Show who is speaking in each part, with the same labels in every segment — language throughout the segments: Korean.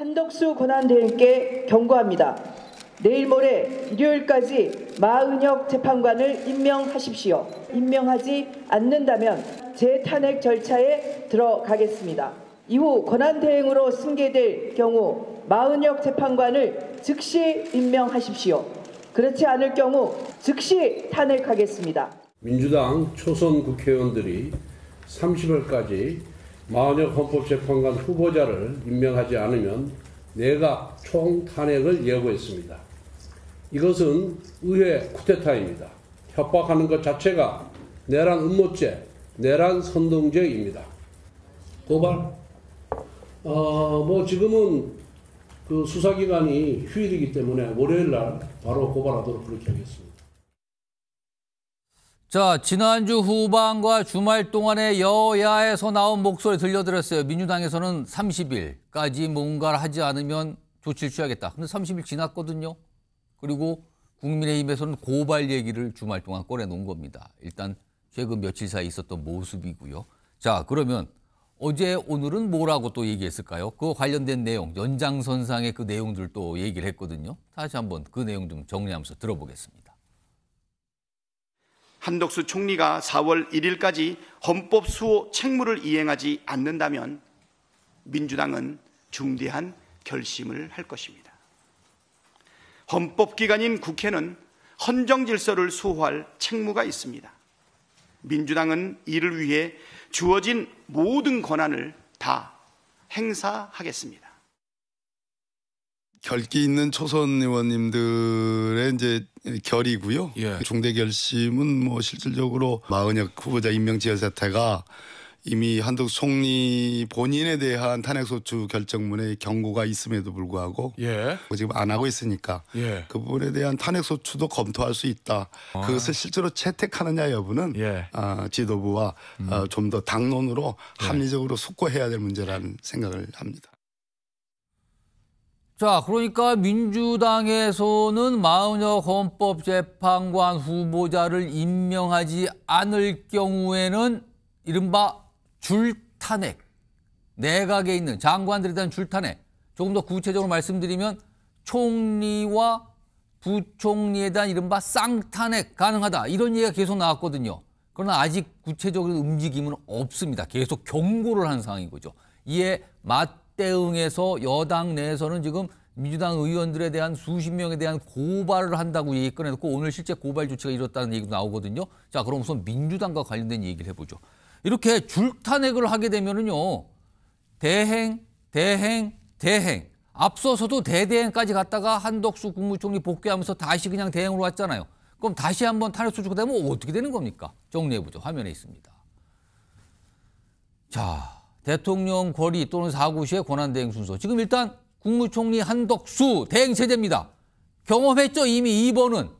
Speaker 1: 한덕수 권한대행께 경고합니다. 내일 모레 일요일까지 마은혁 재판관을 임명하십시오. 임명하지 않는다면 재탄핵 절차에 들어가겠습니다. 이후 권한대행으로 승계될 경우 마은혁 재판관을 즉시 임명하십시오. 그렇지 않을 경우 즉시 탄핵하겠습니다.
Speaker 2: 민주당 초선 국회의원들이 30일까지 마은혁 헌법재판관 후보자를 임명하지 않으면 내각 총탄핵을 예고했습니다. 이것은 의회 쿠데타입니다. 협박하는 것 자체가 내란 음모죄, 내란 선동죄입니다. 고발? 지금은 그 수사기관이 휴일이기 때문에 월요일날 바로 고발하도록 그렇게 하겠습니다.
Speaker 3: 자, 지난주 후반과 주말 동안에 여야에서 나온 목소리 들려드렸어요. 민주당에서는 30일까지 뭔가를 하지 않으면 조치를 취하겠다. 근데 30일 지났거든요. 그리고 국민의힘에서는 고발 얘기를 주말 동안 꺼내놓은 겁니다. 일단 최근 며칠 사이 있었던 모습이고요. 자, 그러면 어제 오늘은 뭐라고 또 얘기했을까요? 그 관련된 내용, 연장선상의 그 내용들 또 얘기를 했거든요. 다시 한번 그 내용 좀 정리하면서 들어보겠습니다.
Speaker 4: 한덕수 총리가 4월 1일까지 헌법 수호 책무를 이행하지 않는다면 민주당은 중대한 결심을 할 것입니다. 헌법기관인 국회는 헌정 질서를 수호할 책무가 있습니다. 민주당은 이를 위해 주어진 모든 권한을 다 행사하겠습니다.
Speaker 5: 결기 있는 초선 의원님들의 이제 결이고요.
Speaker 6: 예.
Speaker 5: 중대 결심은 뭐 실질적으로 마은혁 후보자 임명 지연 사태가 이미 한덕수 총리 본인에 대한 탄핵소추 결정문에 경고가 있음에도 불구하고
Speaker 6: 예.
Speaker 5: 지금 안 하고 있으니까
Speaker 6: 예.
Speaker 5: 그 부분에 대한 탄핵소추도 검토할 수 있다. 그것을 실제로 채택하느냐 여부는
Speaker 6: 예.
Speaker 5: 지도부와 좀 더 당론으로 합리적으로 숙고해야 될 문제라는 생각을 합니다.
Speaker 3: 자, 그러니까 민주당에서는 마은혁 헌법재판관 후보자를 임명하지 않을 경우에는 이른바 줄탄핵, 내각에 있는 장관들에 대한 줄탄핵, 조금 더 구체적으로 말씀드리면 총리와 부총리에 대한 이른바 쌍탄핵 가능하다. 이런 얘기가 계속 나왔거든요. 그러나 아직 구체적인 움직임은 없습니다. 계속 경고를 한 상황인 거죠. 이에 맞대응해서 여당 내에서는 지금 민주당 의원들에 대한 수십 명에 대한 고발을 한다고 얘기 꺼내놓고 오늘 실제 고발 조치가 이뤘다는 얘기도 나오거든요. 자, 그럼 우선 민주당과 관련된 얘기를 해보죠. 이렇게 줄탄핵을 하게 되면은요, 대행. 앞서서도 대대행까지 갔다가 한덕수 국무총리 복귀하면서 다시 그냥 대행으로 왔잖아요. 그럼 다시 한번 탄핵 소추가 되면 어떻게 되는 겁니까? 정리해보죠. 화면에 있습니다. 자, 대통령 권리 또는 사구시의 권한대행 순서. 지금 일단 국무총리 한덕수 대행 체제입니다. 경험했죠? 이미 2번은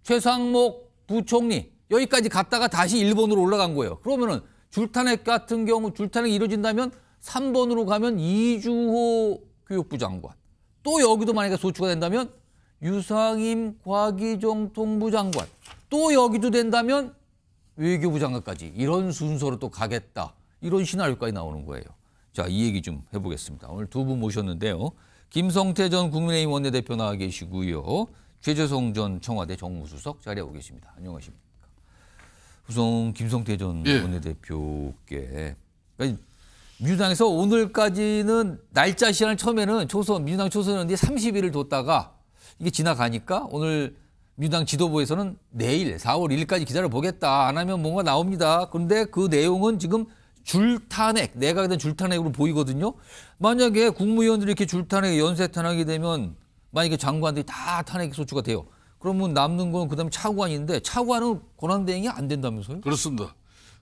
Speaker 3: 최상목 부총리 여기까지 갔다가 다시 1번으로 올라간 거예요. 그러면은 줄탄핵 같은 경우 줄탄핵이 이루어진다면 3번으로 가면 이주호 교육부 장관. 또 여기도 만약에 소추가 된다면 유상임 과기정통부 장관. 또 여기도 된다면 외교부 장관까지. 이런 순서로 또 가겠다. 이런 시나리오까지 나오는 거예요. 자, 이 얘기 좀 해보겠습니다. 오늘 두 분 모셨는데요. 김성태 전 국민의힘 원내대표 나와 계시고요. 최재성 전 청와대 정무수석 자리에 오고 계십니다. 안녕하십니까. 우선 김성태 전 원내대표께 그러니까 민주당에서 오늘까지는 날짜 시한을 처음에는 민주당 초선의원들이 30일을 뒀다가 이게 지나가니까 오늘 민주당 지도부에서는 내일 4월 1일까지 기다려보겠다. 안 하면 뭔가 나옵니다. 그런데 그 내용은 지금 줄탄핵, 내각에 대한 줄탄핵으로 보이거든요. 만약에 국무위원들이 이렇게 줄탄핵, 연쇄탄핵이 되면 만약에 장관들이 다 탄핵 소추가 돼요. 그러면 남는 건 그다음에 차관인데 차관은 권한대행이 안 된다면서요?
Speaker 6: 그렇습니다.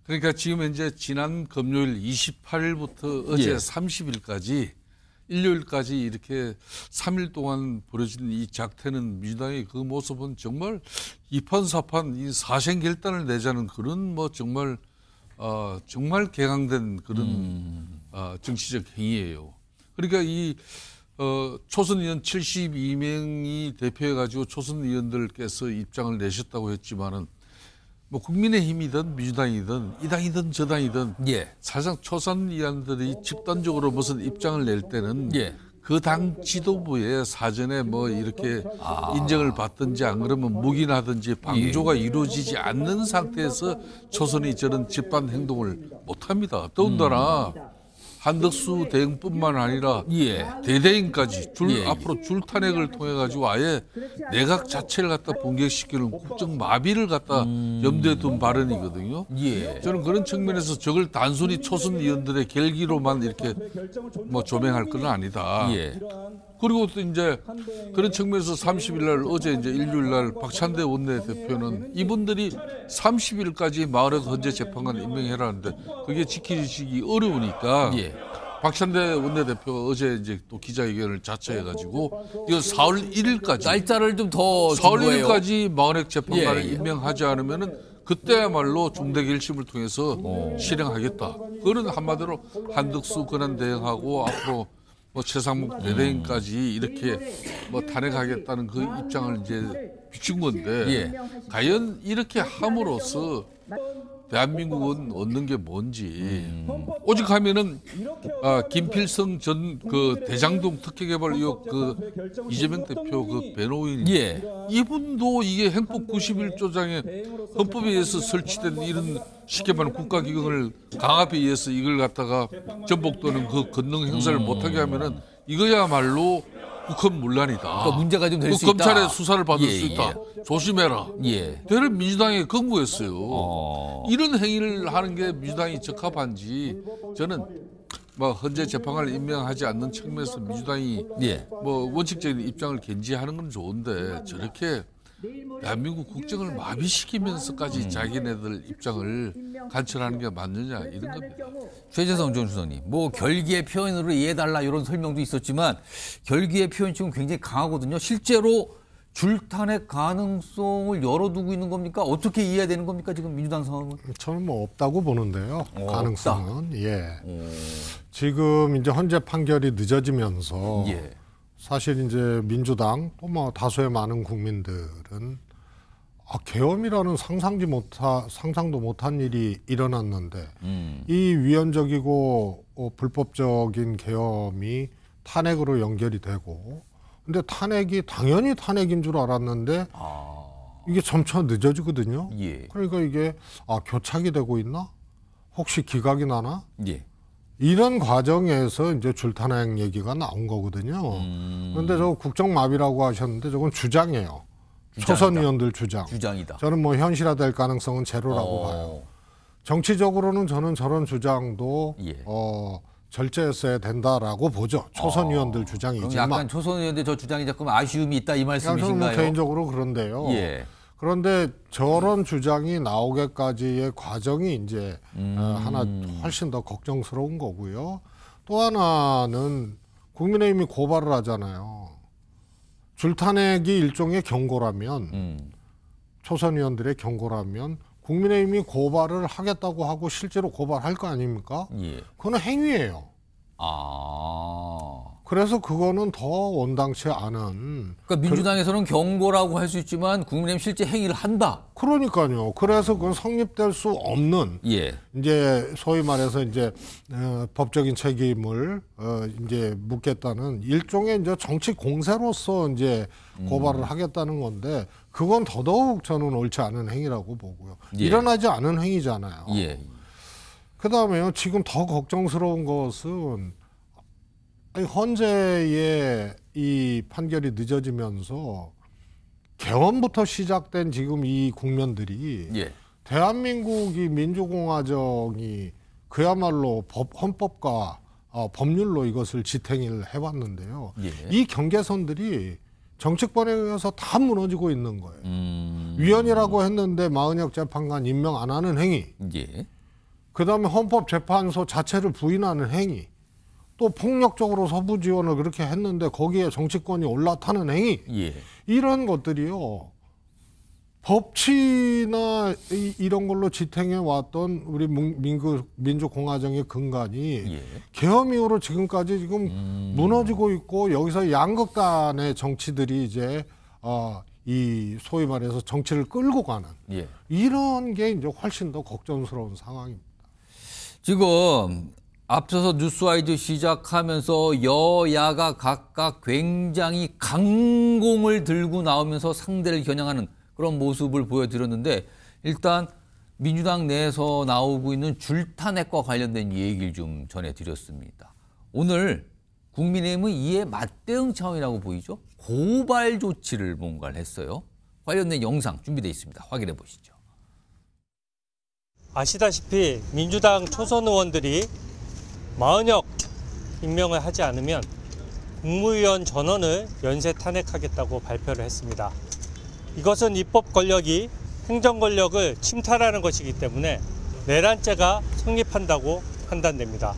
Speaker 6: 그러니까 지금 이제 지난 금요일 28일부터 어제 30일까지 일요일까지 이렇게 3일 동안 벌어진 이 작태는 민주당의 그 모습은 정말 이판사판 이 사생결단을 내자는 그런 뭐 정말 개강된 그런 정치적 행위예요. 그러니까 이 초선 의원 72명이 대표해가지고 초선 의원들께서 입장을 내셨다고 했지만은 뭐 국민의힘이든 민주당이든 이 당이든 저 당이든 사실상 초선 의원들이 집단적으로 무슨 입장을 낼 때는 그 당 지도부에 사전에 뭐 이렇게 인정을 받든지 안 그러면 묵인하든지 방조가 이루어지지 않는 상태에서 초선이 저런 집단 행동을 못합니다. 더군다나 한덕수 대행뿐만 아니라 대대행까지 앞으로 줄 탄핵을 통해 가지고 아예 내각 자체를 갖다 붕괴시키는 국정 마비를 갖다 염두에 둔 발언이거든요. 저는 그런 측면에서 저걸 단순히 초선 의원들의 결기로만 이렇게 뭐 조명할 건 아니다. 그리고 또 이제 그런 측면에서 30일 날 어제 이제 일요일 날 박찬대 원내대표는 이분들이 30일까지 마을의 헌재 재판관 임명해라는데 그게 지키기 어려우니까 박찬대 원내대표가 어제 이제 또 기자회견을 자처해가지고 이거 4월 1일까지
Speaker 3: 날짜를 좀 더
Speaker 6: 4월 1일까지 마을의 재판관을 임명하지 않으면은 그때야말로 중대 결심을 통해서 실행하겠다. 그런 한마디로 한덕수 권한 대행하고 앞으로 뭐 최상목 대대행까지 이렇게 뭐 탄핵하겠다는 그 입장을 이제 비춘 건데 과연 이렇게 함으로써 대한민국은 얻는 게 뭔지 오직 하면은 김필성 전 그 대장동 특혜개발 의혹 그 이재명 대표 그 변호인 이분도 이게 헌법 91조장에 헌법에 의해서 설치된 이런 쉽게 말하면 국가기관을 강압에 의해서 이걸 갖다가 전복도는 그 권능 행사를 못하게 하면은 이거야말로 국헌문란이다.
Speaker 3: 그러니까 문제가 좀 될 수 있다.
Speaker 6: 검찰의 수사를 받을 수 있다. 조심해라. 대를 민주당에 권고했어요. 이런 행위를 하는 게 민주당이 적합한지 저는 뭐 헌재 재판관을 임명하지 않는 측면에서 민주당이 뭐 원칙적인 입장을 견지하는 건 좋은데 저렇게 대한민국 국정을 마비시키면서까지 자기네들 입장을 관철하는 게 맞느냐 이런 겁니다.
Speaker 3: 최재성 전 수석님, 뭐 결기의 표현으로 이해해달라 이런 설명도 있었지만 결기의 표현 지금 굉장히 강하거든요. 실제로 줄탄핵 가능성을 열어두고 있는 겁니까? 어떻게 이해해야 되는 겁니까? 지금 민주당 상황은?
Speaker 7: 저는 뭐 없다고 보는데요. 가능성은. 지금 이제 헌재 판결이 늦어지면서 사실 이제 민주당 또 뭐 다수의 많은 국민들은 계엄이라는 상상도 못한 일이 일어났는데 이 위헌적이고 불법적인 계엄이 탄핵으로 연결이 되고 근데 탄핵이 당연히 탄핵인 줄 알았는데 이게 점차 늦어지거든요. 그러니까 이게 교착이 되고 있나? 혹시 기각이 나나? 이런 과정에서 이제 줄탄핵 얘기가 나온 거거든요. 그런데 저 국정마비라고 하셨는데 저건 주장이에요. 초선 의원들
Speaker 3: 주장이다.
Speaker 7: 저는 뭐 현실화될 가능성은 제로라고 봐요. 정치적으로는 저는 저런 주장도 절제했어야 된다라고 보죠. 초선 의원들 주장이지만.
Speaker 3: 약간 초선 의원들 저 주장이 조금 아쉬움이 있다 이 말씀이신가요?
Speaker 7: 저는 뭐 개인적으로 그런데요. 그런데 저런 주장이 나오게까지의 과정이 이제 하나 훨씬 더 걱정스러운 거고요. 또 하나는 국민의힘이 고발을 하잖아요. 줄탄핵이 일종의 경고라면 초선 의원들의 경고라면 국민의힘이 고발을 하겠다고 하고 실제로 고발할 거 아닙니까? 그건 행위예요. 그래서 그거는 더 원당치 않은.
Speaker 3: 그러니까 민주당에서는 경고라고 할 수 있지만 국민의힘 실제 행위를 한다.
Speaker 7: 그러니까요. 그래서 그건 성립될 수 없는 이제 소위 말해서 이제 법적인 책임을 이제 묻겠다는 일종의 이제 정치 공세로서 이제 고발을 하겠다는 건데 그건 더더욱 저는 옳지 않은 행위라고 보고요. 일어나지 않은 행위잖아요. 그다음에요. 지금 더 걱정스러운 것은 헌재의 이 판결이 늦어지면서 개헌부터 시작된 지금 이 국면들이 대한민국이 민주공화정이 그야말로 헌법과 법률로 이것을 지탱을 해왔는데요. 이 경계선들이 정치권에 의해서 다 무너지고 있는 거예요. 위헌이라고 했는데 마은혁 재판관 임명 안 하는 행위. 그다음에 헌법재판소 자체를 부인하는 행위. 또 폭력적으로 서부 지원을 그렇게 했는데 거기에 정치권이 올라타는 행위. 이런 것들이요. 법치나 이런 걸로 지탱해 왔던 우리 민주공화정의 근간이 계엄 이후로 지금까지 지금 무너지고 있고 여기서 양극단의 정치들이 이제 이 소위 말해서 정치를 끌고 가는 이런 게 이제 훨씬 더 걱정스러운 상황입니다.
Speaker 3: 지금 앞서서 뉴스와이드 시작하면서 여야가 각각 굉장히 강공을 들고 나오면서 상대를 겨냥하는 그런 모습을 보여드렸는데 일단 민주당 내에서 나오고 있는 줄탄핵과 관련된 얘기를 좀 전해드렸습니다. 오늘 국민의힘은 이에 맞대응 차원이라고 보이죠. 고발 조치를 뭔가를 했어요. 관련된 영상 준비되어 있습니다. 확인해 보시죠.
Speaker 8: 아시다시피 민주당 초선 의원들이 마은혁 임명을 하지 않으면 국무위원 전원을 연쇄 탄핵하겠다고 발표를 했습니다. 이것은 입법 권력이 행정 권력을 침탈하는 것이기 때문에 내란죄가 성립한다고 판단됩니다.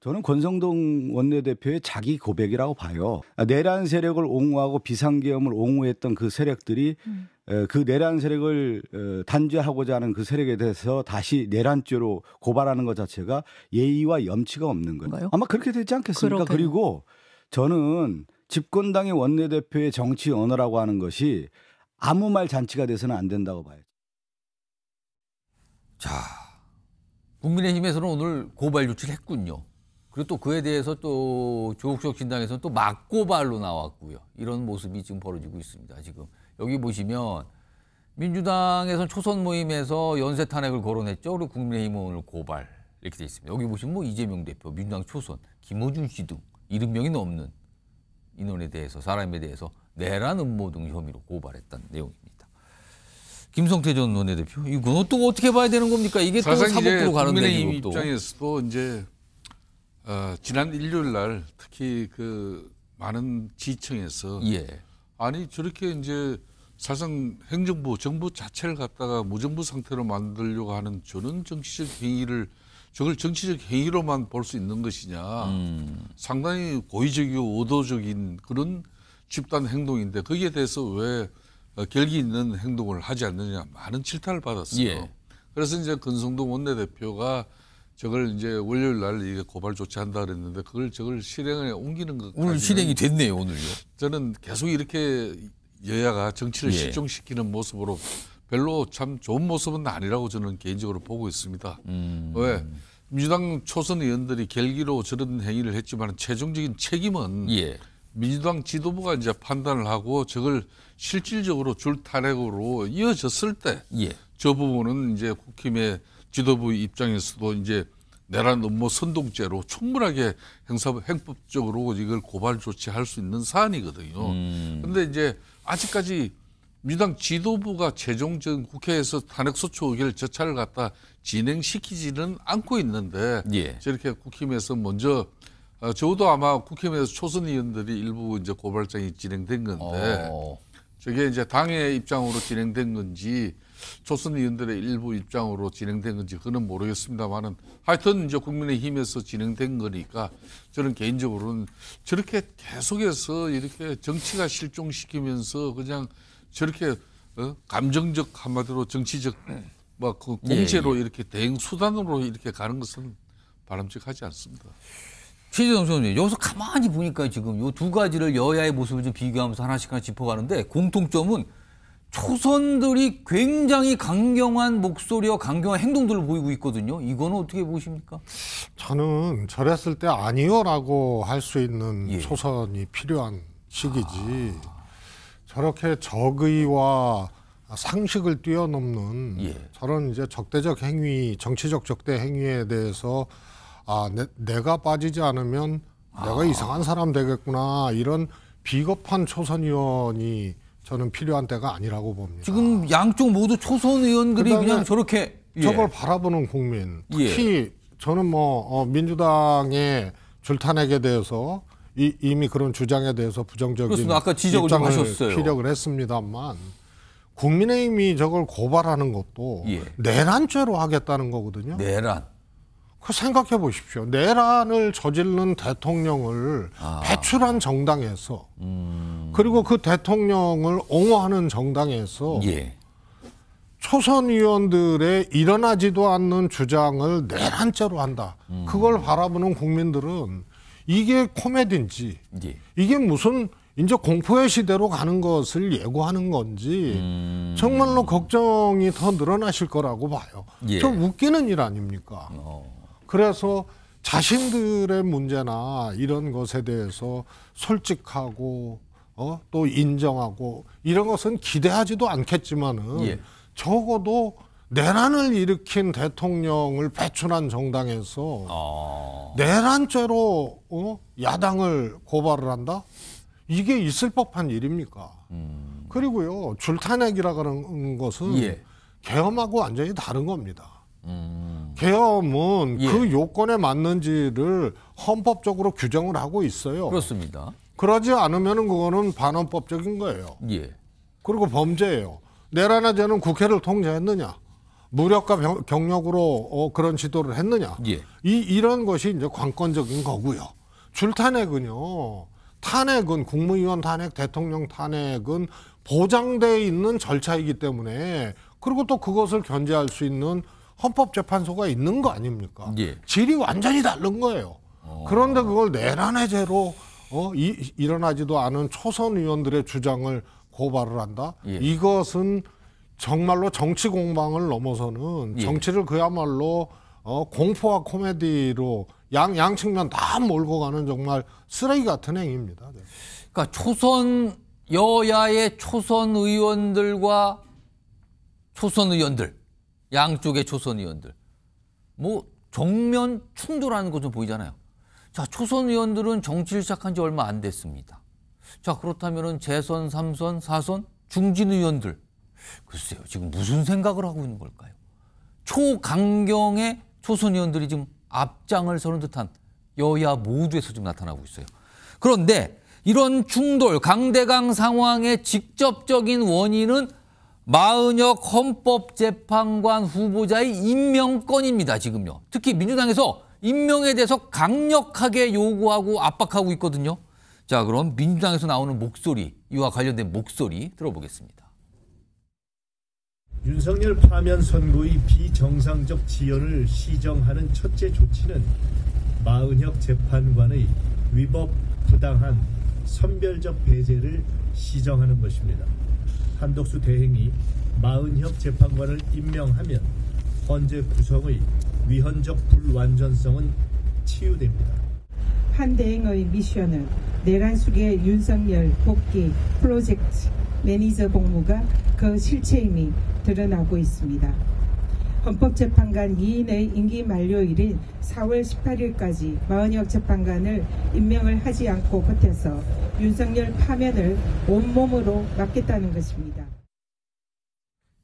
Speaker 9: 저는 권성동 원내대표의 자기 고백이라고 봐요. 내란 세력을 옹호하고 비상계엄을 옹호했던 그 세력들이 그 내란 세력을 단죄하고자 하는 그 세력에 대해서 다시 내란죄로 고발하는 것 자체가 예의와 염치가 없는 거예요. 아마 그렇게 되지 않겠습니까? 그러게요. 그리고 저는 집권당의 원내대표의 정치 언어라고 하는 것이 아무 말 잔치가 돼서는 안 된다고 봐요.
Speaker 3: 자, 국민의힘에서는 오늘 고발 조치를 했군요. 그리고 또 그에 대해서 또 조국혁 신당에서는 또 맞고발로 나왔고요. 이런 모습이 지금 벌어지고 있습니다. 지금 여기 보시면 민주당에서는 초선 모임에서 연쇄 탄핵을 거론했죠. 그리고 국민의힘은 오늘 고발 이렇게 돼 있습니다. 여기 보시면 뭐 이재명 대표, 민주당 초선, 김어준 씨 등 70명이 넘는 인원에 대해서 사람에 대해서 내란 음모 등 혐의로 고발했다는 내용입니다. 김성태 전 원내대표 이건 또 어떻게 봐야 되는 겁니까? 이게 또 사법부로 가는
Speaker 6: 국민의힘
Speaker 3: 데고
Speaker 6: 입장에서도 이제 지난 일요일 날 특히 그 많은 지청에서 아니 저렇게 이제 사실상 행정부 정부 자체를 갖다가 무정부 상태로 만들려고 하는 저는 정치적 행위를 저걸 정치적 행위로만 볼 수 있는 것이냐 상당히 고의적이고 의도적인 그런 집단 행동인데 거기에 대해서 왜 결기 있는 행동을 하지 않느냐 많은 질타를 받았어요. 그래서 이제 권성동 원내대표가 저걸 이제 월요일 날 이게 고발 조치한다 그랬는데 저걸 실행에 옮기는 것
Speaker 3: 오늘 실행이 됐네요. 오늘요.
Speaker 6: 저는 계속 이렇게 여야가 정치를 실종시키는 모습으로 별로 참 좋은 모습은 아니라고 저는 개인적으로 보고 있습니다. 왜 민주당 초선 의원들이 결기로 저런 행위를 했지만 최종적인 책임은 민주당 지도부가 이제 판단을 하고 저걸 실질적으로 줄 탄핵으로 이어졌을 때 저 부분은 이제 국힘의 지도부 입장에서도 이제 내란 음모 선동죄로 충분하게 행법적으로 이걸 고발 조치할 수 있는 사안이거든요. 그런데 이제 아직까지 민주당 지도부가 최종적인 국회에서 탄핵소추 의결 절차를 갖다 진행시키지는 않고 있는데 저렇게 국힘에서 먼저 적어도 아마 국힘에서 초선 의원들이 일부 이제 고발장이 진행된 건데 저게 이제 당의 입장으로 진행된 건지 초선 의원들의 일부 입장으로 진행된 건지 그건 모르겠습니다만은 하여튼 이제 국민의힘에서 진행된 거니까 저는 개인적으로는 저렇게 계속해서 이렇게 정치가 실종시키면서 그냥 저렇게 감정적 한마디로 정치적 막 그 공세로 이렇게 대응 수단으로 이렇게 가는 것은 바람직하지 않습니다.
Speaker 3: 최재성 선생님 여기서 가만히 보니까 지금 이 두 가지를 여야의 모습을 좀 비교하면서 하나씩 짚어가는데 공통점은 초선들이 굉장히 강경한 목소리와 강경한 행동들을 보이고 있거든요. 이거는 어떻게 보십니까?
Speaker 7: 저는 저랬을 때 아니요라고 할 수 있는 초선이 필요한 시기지. 저렇게 적의와 상식을 뛰어넘는 저런 이제 적대적 행위, 정치적 적대 행위에 대해서 내가 빠지지 않으면 내가 이상한 사람 되겠구나 이런 비겁한 초선 의원이 저는 필요한 때가 아니라고 봅니다.
Speaker 3: 지금 양쪽 모두 초선 의원들이 그냥 저렇게
Speaker 7: 저걸 바라보는 국민, 특히 저는 민주당의 줄탄핵에 대해서 이미 그런 주장에 대해서 부정적인
Speaker 3: 아까 지적을 좀 하셨어요.
Speaker 7: 피력을 했습니다만 국민의힘이 저걸 고발하는 것도 내란죄로 하겠다는 거거든요.
Speaker 3: 내란.
Speaker 7: 그 생각해 보십시오. 내란을 저지르는 대통령을 배출한 정당에서 그리고 그 대통령을 옹호하는 정당에서 초선 의원들의 일어나지도 않는 주장을 내란죄로 한다. 그걸 바라보는 국민들은 이게 코미디인지
Speaker 3: 예.
Speaker 7: 이게 무슨 이제 공포의 시대로 가는 것을 예고하는 건지 정말로 걱정이 더 늘어나실 거라고 봐요.
Speaker 3: 예.
Speaker 7: 좀 웃기는 일 아닙니까? 그래서 자신들의 문제나 이런 것에 대해서 솔직하고 또 인정하고 이런 것은 기대하지도 않겠지만은
Speaker 3: 예.
Speaker 7: 적어도 내란을 일으킨 대통령을 배출한 정당에서 내란죄로 야당을 고발을 한다? 이게 있을 법한 일입니까? 그리고요, 줄탄핵이라는 것은
Speaker 3: 예.
Speaker 7: 계엄하고 완전히 다른 겁니다. 계엄은
Speaker 3: 예.
Speaker 7: 그 요건에 맞는지를 헌법적으로 규정을 하고 있어요.
Speaker 3: 그렇습니다.
Speaker 7: 그러지 않으면 그거는 반헌법적인 거예요.
Speaker 3: 예.
Speaker 7: 그리고 범죄예요. 내란화죄는 국회를 통제했느냐, 무력과 경력으로 그런 지도를 했느냐,
Speaker 3: 예.
Speaker 7: 이런 것이 이제 관건적인 거고요. 줄탄핵은요, 탄핵은 국무위원 탄핵, 대통령 탄핵은 보장되어 있는 절차이기 때문에, 그리고 또 그것을 견제할 수 있는 헌법재판소가 있는 거 아닙니까?
Speaker 3: 예.
Speaker 7: 질이 완전히 다른 거예요. 그런데 그걸 내란해제로 일어나지도 않은 초선 의원들의 주장을 고발을 한다?
Speaker 3: 예.
Speaker 7: 이것은 정말로 정치 공방을 넘어서는
Speaker 3: 예.
Speaker 7: 정치를 그야말로 공포와 코미디로 양 측면 다 몰고 가는 정말 쓰레기 같은 행위입니다. 네.
Speaker 3: 그러니까 초선 여야의 초선 의원들과 초선 의원들, 양쪽의 초선 의원들, 뭐 정면 충돌하는 거 좀 보이잖아요. 자, 초선 의원들은 정치를 시작한 지 얼마 안 됐습니다. 자, 그렇다면은 재선, 3선, 4선 중진 의원들, 글쎄요, 지금 무슨 생각을 하고 있는 걸까요? 초강경의 초선 의원들이 지금 앞장을 서는 듯한 여야 모두에서 지금 나타나고 있어요. 그런데 이런 충돌, 강대강 상황의 직접적인 원인은 마은혁 헌법재판관 후보자의 임명권입니다, 지금요. 특히 민주당에서 임명에 대해서 강력하게 요구하고 압박하고 있거든요. 자, 그럼 민주당에서 나오는 목소리, 이와 관련된 목소리 들어보겠습니다.
Speaker 10: 윤석열 파면 선고의 비정상적 지연을 시정하는 첫째 조치는 마은혁 재판관의 위법 부당한 선별적 배제를 시정하는 것입니다. 한덕수 대행이 마은혁 재판관을 임명하면 헌재 구성의 위헌적 불완전성은 치유됩니다.
Speaker 11: 한 대행의 미션은 내란 수계 윤석열 복귀 프로젝트 매니저 복무가 그 실체임이 드러나고 있습니다. 헌법재판관 2인의 임기 만료일인 4월 18일까지 마은혁 재판관을 임명을 하지 않고 버텨서 윤석열 파면을 온몸으로 막겠다는 것입니다.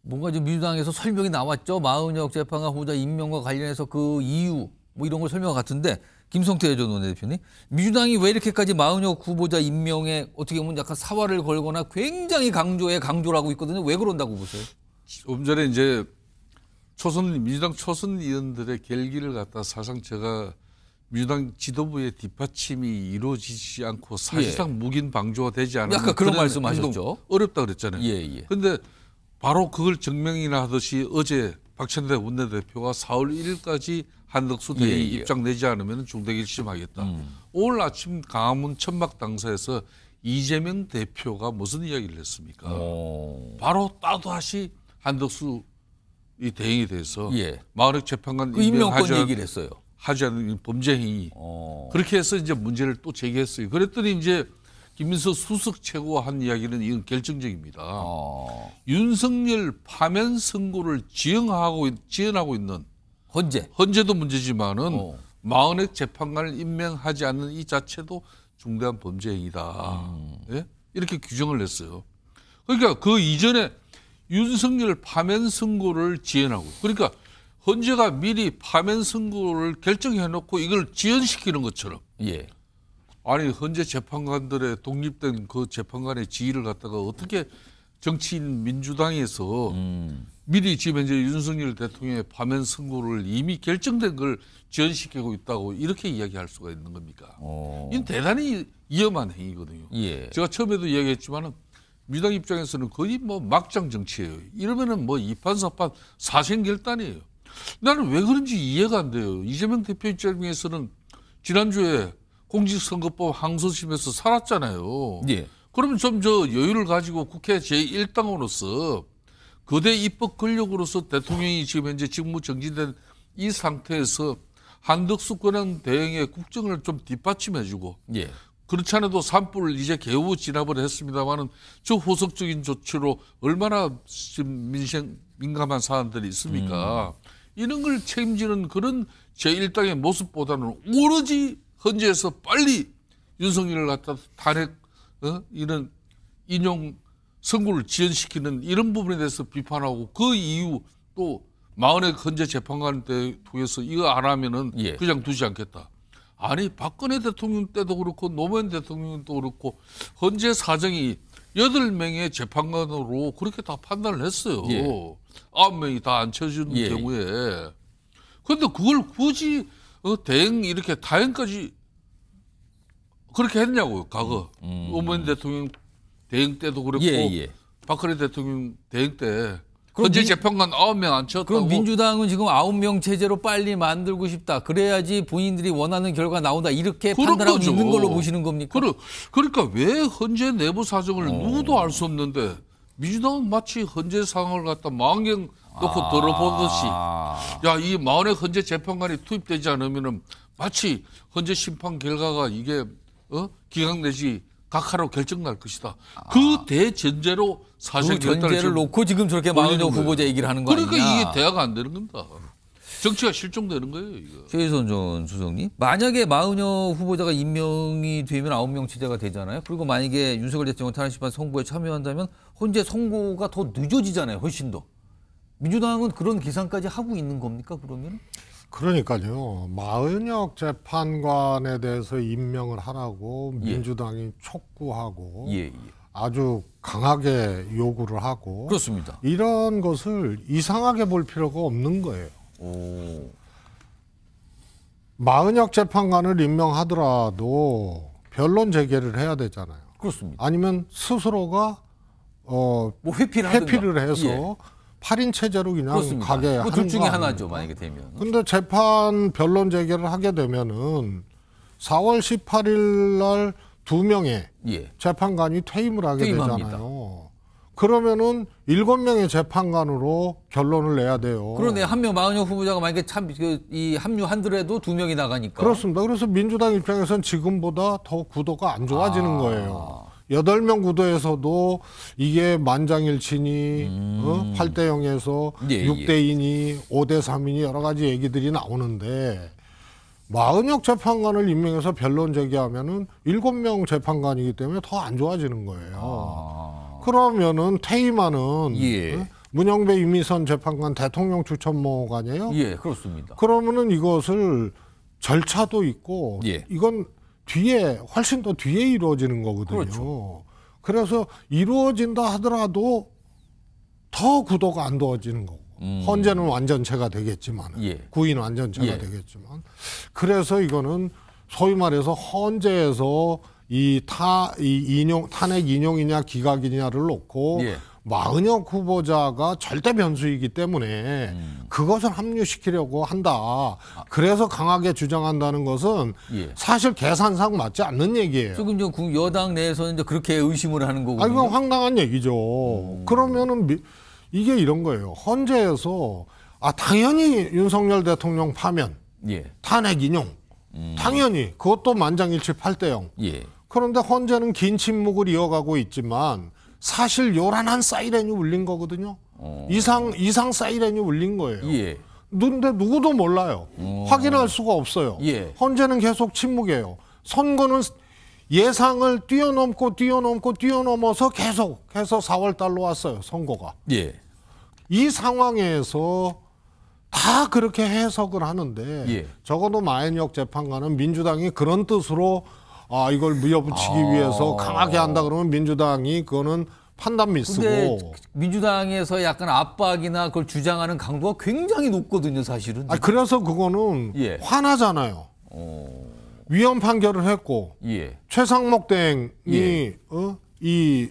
Speaker 3: 뭔가 지금 민주당에서 설명이 나왔죠. 마은혁 재판관 후보자 임명과 관련해서 그 이유 뭐 이런 걸 설명한 것 같은데, 김성태 전 원내대표님, 민주당이 왜 이렇게까지 마은혁 후보자 임명에 어떻게 보면 약간 사활을 걸거나 굉장히 강조를 하고 있거든요. 왜 그런다고 보세요?
Speaker 6: 조금 전에 이제 민주당 초선 의원들의 결기를 갖다 사실상 제가 민주당 지도부의 뒷받침이 이루어지지 않고 사실상 묵인 방조가 되지 않으면
Speaker 3: 약간 그런 말씀하셨죠.
Speaker 6: 어렵다 그랬잖아요.
Speaker 3: 예.
Speaker 6: 그런데 바로 그걸 증명이나 하듯이 어제 박찬대 원내대표가 4월 1일까지 한덕수 대행이 입장 내지 않으면 중대결심하겠다. 오늘 아침 강화문 천막 당사에서 이재명 대표가 무슨 이야기를 했습니까? 바로 따다시 한덕수 이 대행에 대해서 마은혁 재판관
Speaker 3: 그 임명권 얘기를 했어요.
Speaker 6: 하지 않는 범죄 행위. 그렇게 해서 이제 문제를 또 제기했어요. 그랬더니 이제 김민수 수석 최고가 한 이야기는 이건 결정적입니다. 윤석열 파면 선고를 지연하고 있는 헌재도 문제지만은 마은혁 재판관을 임명하지 않는 이 자체도 중대한 범죄 행위다. 예? 이렇게 규정을 했어요. 그러니까 그 이전에 윤석열 파면 선고를 지연하고, 그러니까 헌재가 미리 파면 선고를 결정해놓고 이걸 지연시키는 것처럼. 아니 헌재 재판관들의 독립된 그 재판관의 지위를 갖다가 어떻게 정치인 민주당에서 미리 지금 현재 윤석열 대통령의 파면 선고를 이미 결정된 걸 지연시키고 있다고 이렇게 이야기할 수가 있는 겁니까? 이건 대단히 위험한 행위거든요. 제가 처음에도 이야기했지만은 민주당 입장에서는 거의 뭐 막장 정치예요. 이러면은 뭐 이판사판 사생결단이에요. 나는 왜 그런지 이해가 안 돼요. 이재명 대표 입장에서는 지난주에 공직선거법 항소심에서 살았잖아요.
Speaker 3: 예.
Speaker 6: 그러면 좀 여유를 가지고 국회 제1당으로서 거대 입법 권력으로서 대통령이 지금 현재 직무 정지된 이 상태에서 한덕수 권한 대행의 국정을 좀 뒷받침해주고
Speaker 3: 예.
Speaker 6: 그렇지 않아도 산불 이제 겨우 진압을 했습니다만은 저 후속적인 조치로 얼마나 지금 민감한 사안들이 있습니까? 이런 걸 책임지는 그런 제1당의 모습보다는 오로지 헌재에서 빨리 윤석열을 갖다 탄핵 이런 인용 선고를 지연시키는 이런 부분에 대해서 비판하고 그 이후 또 마흔의 헌재 재판관 때 통해서 이거 안 하면은
Speaker 3: 예.
Speaker 6: 그냥 두지 않겠다. 아니 박근혜 대통령 때도 그렇고 노무현 대통령도 그렇고 헌재 사정이 8명의 재판관으로 그렇게 다 판단을 했어요.
Speaker 3: 예.
Speaker 6: 9명이 다 안 쳐준
Speaker 3: 예.
Speaker 6: 경우에. 그런데 그걸 굳이 대행 이렇게 다행까지 그렇게 했냐고요. 과거 노무현 대통령 대행 때도 그렇고
Speaker 3: 예.
Speaker 6: 박근혜 대통령 대행 때 헌재 재판관 9명 안 쳤다고.
Speaker 3: 그럼 민주당은 지금 9명 체제로 빨리 만들고 싶다. 그래야지 본인들이 원하는 결과 나온다. 이렇게 판단하고
Speaker 6: 거죠.
Speaker 3: 있는 걸로 보시는 겁니까?
Speaker 6: 그러니까 왜 헌재 내부 사정을 누구도 알 수 없는데 민주당은 마치 헌재 상황을 갖다 망경 놓고 들어보듯이 야, 이 마흔의 헌재 재판관이 투입되지 않으면은 마치 헌재 심판 결과가 이게 기각 내지 각하로 결정날 것이다. 그 대전제로 사실
Speaker 3: 그 전제를 놓고 지금 저렇게 마흔여 후보자 얘기를 하는 거
Speaker 6: 그러니까
Speaker 3: 아니냐.
Speaker 6: 이게 대화가 안 되는 겁니다. 정치가 실종되는 거예요. 이거.
Speaker 3: 최희선 전 수석님. 만약에 마흔여 후보자가 임명이 되면 9명 체제가 되잖아요. 그리고 만약에 윤석열 대통령 탄핵심판 선고에 참여한다면 헌재 선고가 더 늦어지잖아요. 훨씬 더. 민주당은 그런 계산까지 하고 있는 겁니까 그러면?
Speaker 7: 그러니까요. 마은혁 재판관에 대해서 임명을 하라고 민주당이 촉구하고 아주 강하게 요구를 하고
Speaker 3: 그렇습니다.
Speaker 7: 이런 것을 이상하게 볼 필요가 없는 거예요. 마은혁 재판관을 임명하더라도 변론 재개를 해야 되잖아요.
Speaker 3: 그렇습니다.
Speaker 7: 아니면 스스로가
Speaker 3: 뭐 회피를
Speaker 7: 해서 8인 체제로 그냥
Speaker 3: 그렇습니다.
Speaker 7: 가게 하는
Speaker 3: 둘 중에
Speaker 7: 거
Speaker 3: 하나죠.
Speaker 7: 아닙니까?
Speaker 3: 만약에 되면.
Speaker 7: 근데 재판 변론 재개를 하게 되면은 4월 18일 날 2명의 재판관이 퇴임을 하게 되잖아요. 그러면은 7명의 재판관으로 결론을 내야 돼요.
Speaker 3: 그러네. 한 명 마흔여 후보자가 만약에 이 합류한더라도 2명이 나가니까.
Speaker 7: 그렇습니다. 그래서 민주당 입장에서는 지금보다 더 구도가 안 좋아지는 거예요. 8명 구도에서도 이게 만장일치니 8대 0에서 6대 2니 5대 3이니 여러 가지 얘기들이 나오는데 마은혁 재판관을 임명해서 변론 제기하면은 7명 재판관이기 때문에 더 안 좋아지는 거예요. 그러면은 퇴임하는 문영배 이미선 재판관 대통령 추천목 아니에요?
Speaker 3: 예, 그렇습니다.
Speaker 7: 그러면은 이것을 절차도 있고 이건 뒤에 훨씬 더 뒤에 이루어지는 거거든요.
Speaker 3: 그렇죠.
Speaker 7: 그래서 이루어진다 하더라도 더 구도가 안 좋아지는 거고 헌재는 완전체가 되겠지만 구인 완전체가 되겠지만 그래서 이거는 소위 말해서 헌재에서 탄핵 인용이냐 기각이냐를 놓고 마은혁 후보자가 절대 변수이기 때문에 그것을 합류시키려고 한다. 그래서 강하게 주장한다는 것은 사실 계산상 맞지 않는 얘기예요.
Speaker 3: 지금 여당 내에서는 이제 그렇게 의심을 하는 거거든요.
Speaker 7: 아니, 그건 황당한 얘기죠. 그러면은 이게 이런 거예요. 헌재에서 당연히 윤석열 대통령 파면, 탄핵 인용, 당연히 그것도 만장일치 8대 0. 그런데 헌재는 긴 침묵을 이어가고 있지만 사실 요란한 사이렌이 울린 거거든요. 이상 사이렌이 울린 거예요. 근데 누구도 몰라요. 확인할 수가 없어요. 헌재는 계속 침묵이에요. 선거는 예상을 뛰어넘어서 계속해서 4월 달로 왔어요. 선거가. 이 상황에서 다 그렇게 해석을 하는데 적어도 마은혁 재판관은 민주당이 그런 뜻으로 이걸 밀어붙이기 위해서 강하게 한다 그러면 민주당이 그거는 판단 미스고.
Speaker 3: 근데 민주당에서 약간 압박이나 그걸 주장하는 강도가 굉장히 높거든요, 사실은.
Speaker 7: 그래서 그거는 화나잖아요. 위헌 판결을 했고 최상목 대행이 이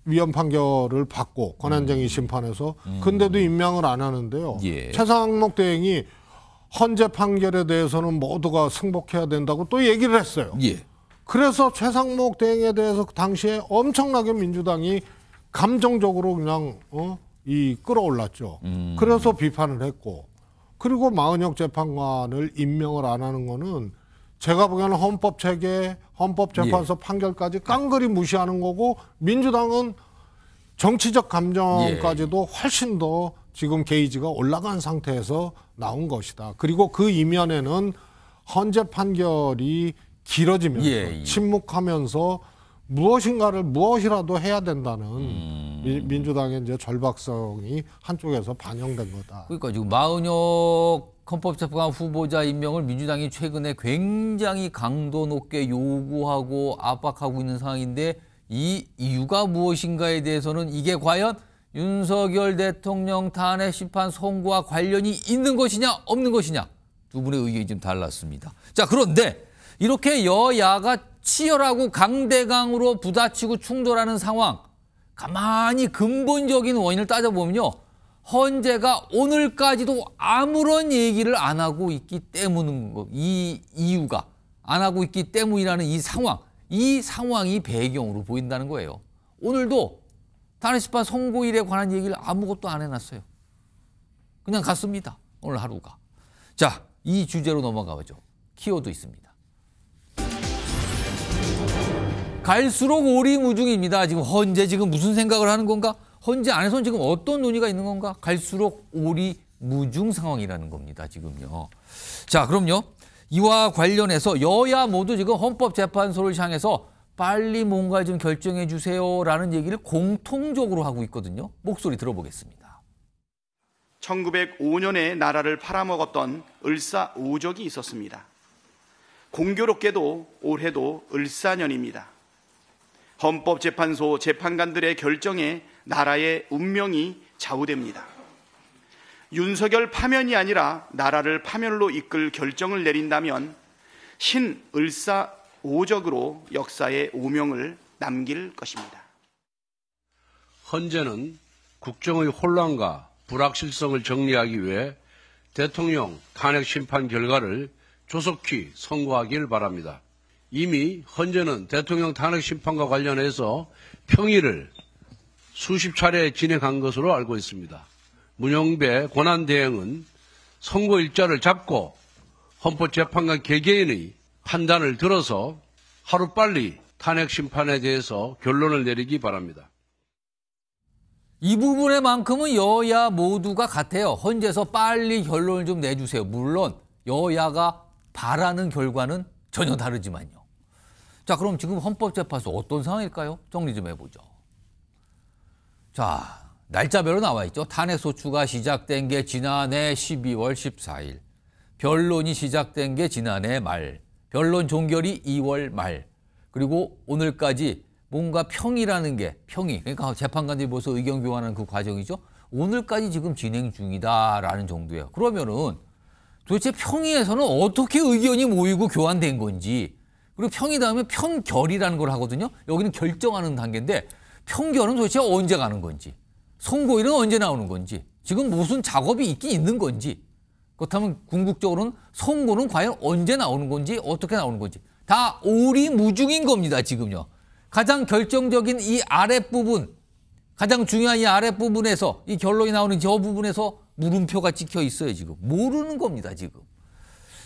Speaker 7: 위헌 판결을 받고 권한쟁의 심판에서 근데도 임명을 안 하는데요.
Speaker 3: 예.
Speaker 7: 최상목 대행이 헌재 판결에 대해서는 모두가 승복해야 된다고 또 얘기를 했어요.
Speaker 3: 예.
Speaker 7: 그래서 최상목 대행에 대해서 당시에 엄청나게 민주당이 감정적으로 그냥 끌어올랐죠. 그래서 비판을 했고, 그리고 마은혁 재판관을 임명을 안 하는 거는 제가 보기에는 헌법 체계, 헌법재판소 판결까지 깡그리 무시하는 거고, 민주당은 정치적 감정까지도 훨씬 더 지금 게이지가 올라간 상태에서 나온 것이다. 그리고 그 이면에는 헌재 판결이 길어지면서 침묵하면서 무엇이라도 해야 된다는 민주당의 이제 절박성이 한쪽에서 반영된 거다.
Speaker 3: 그러니까 지금 마은혁 헌법재판관 후보자 임명을 민주당이 최근에 굉장히 강도 높게 요구하고 압박하고 있는 상황인데, 이 이유가 무엇인가에 대해서는 이게 과연 윤석열 대통령 탄핵 심판 선고와 관련이 있는 것이냐 없는 것이냐, 두 분의 의견이 좀 달랐습니다. 자, 그런데 이렇게 여야가 치열하고 강대강으로 부딪히고 충돌하는 상황, 가만히 근본적인 원인을 따져보면요, 헌재가 오늘까지도 아무런 얘기를 안 하고 있기 때문인 거, 이 이유가 안 하고 있기 때문이라는 이 상황이 배경으로 보인다는 거예요. 오늘도 탄핵 심판 선고일에 관한 얘기를 아무것도 안 해놨어요. 그냥 갔습니다, 오늘 하루가. 자, 이 주제로 넘어가죠. 키워드 있습니다. 갈수록 오리무중입니다. 지금 헌재 지금 무슨 생각을 하는 건가? 헌재 안에서는 지금 어떤 논의가 있는 건가? 갈수록 오리무중 상황이라는 겁니다, 지금요. 자, 그럼요. 이와 관련해서 여야 모두 지금 헌법재판소를 향해서 빨리 뭔가 좀 결정해 주세요라는 얘기를 공통적으로 하고 있거든요. 목소리 들어보겠습니다.
Speaker 4: 1905년에 나라를 팔아먹었던 을사오적이 있었습니다. 공교롭게도 올해도 을사년입니다. 헌법재판소 재판관들의 결정에 나라의 운명이 좌우됩니다. 윤석열 파면이 아니라 나라를 파면으로 이끌 결정을 내린다면 신을사오적으로 역사의 오명을 남길 것입니다.
Speaker 2: 헌재는 국정의 혼란과 불확실성을 정리하기 위해 대통령 탄핵 심판 결과를 조속히 선고하길 바랍니다. 이미 헌재는 대통령 탄핵 심판과 관련해서 평의를 수십 차례 진행한 것으로 알고 있습니다. 문영배 권한대행은 선고 일자를 잡고 헌법재판관 개개인의 판단을 들어서 하루빨리 탄핵 심판에 대해서 결론을 내리기 바랍니다.
Speaker 3: 이 부분에만큼은 여야 모두가 같아요. 헌재에서 빨리 결론을 좀 내주세요. 물론 여야가 바라는 결과는 전혀 다르지만요. 자, 그럼 지금 헌법재판소 어떤 상황일까요? 정리 좀 해보죠. 자, 날짜별로 나와 있죠. 탄핵소추가 시작된 게 지난해 12월 14일. 변론이 시작된 게 지난해 말. 변론 종결이 2월 말. 그리고 오늘까지 뭔가 평의라는 게, 그러니까 재판관들이 모여서 의견 교환하는 그 과정이죠. 오늘까지 지금 진행 중이다라는 정도예요. 그러면은 도대체 평의에서는 어떻게 의견이 모이고 교환된 건지, 그리고 평의 다음에 평결이라는 걸 하거든요. 여기는 결정하는 단계인데 평결은 도대체 언제 가는 건지, 선고일은 언제 나오는 건지, 지금 무슨 작업이 있긴 있는 건지, 그렇다면 궁극적으로는 선고는 과연 언제 나오는 건지, 어떻게 나오는 건지 다 오리무중인 겁니다, 지금요. 가장 결정적인 이 아랫부분, 가장 중요한 이 아랫부분에서 이 결론이 나오는 저 부분에서 물음표가 찍혀 있어요, 지금. 모르는 겁니다, 지금.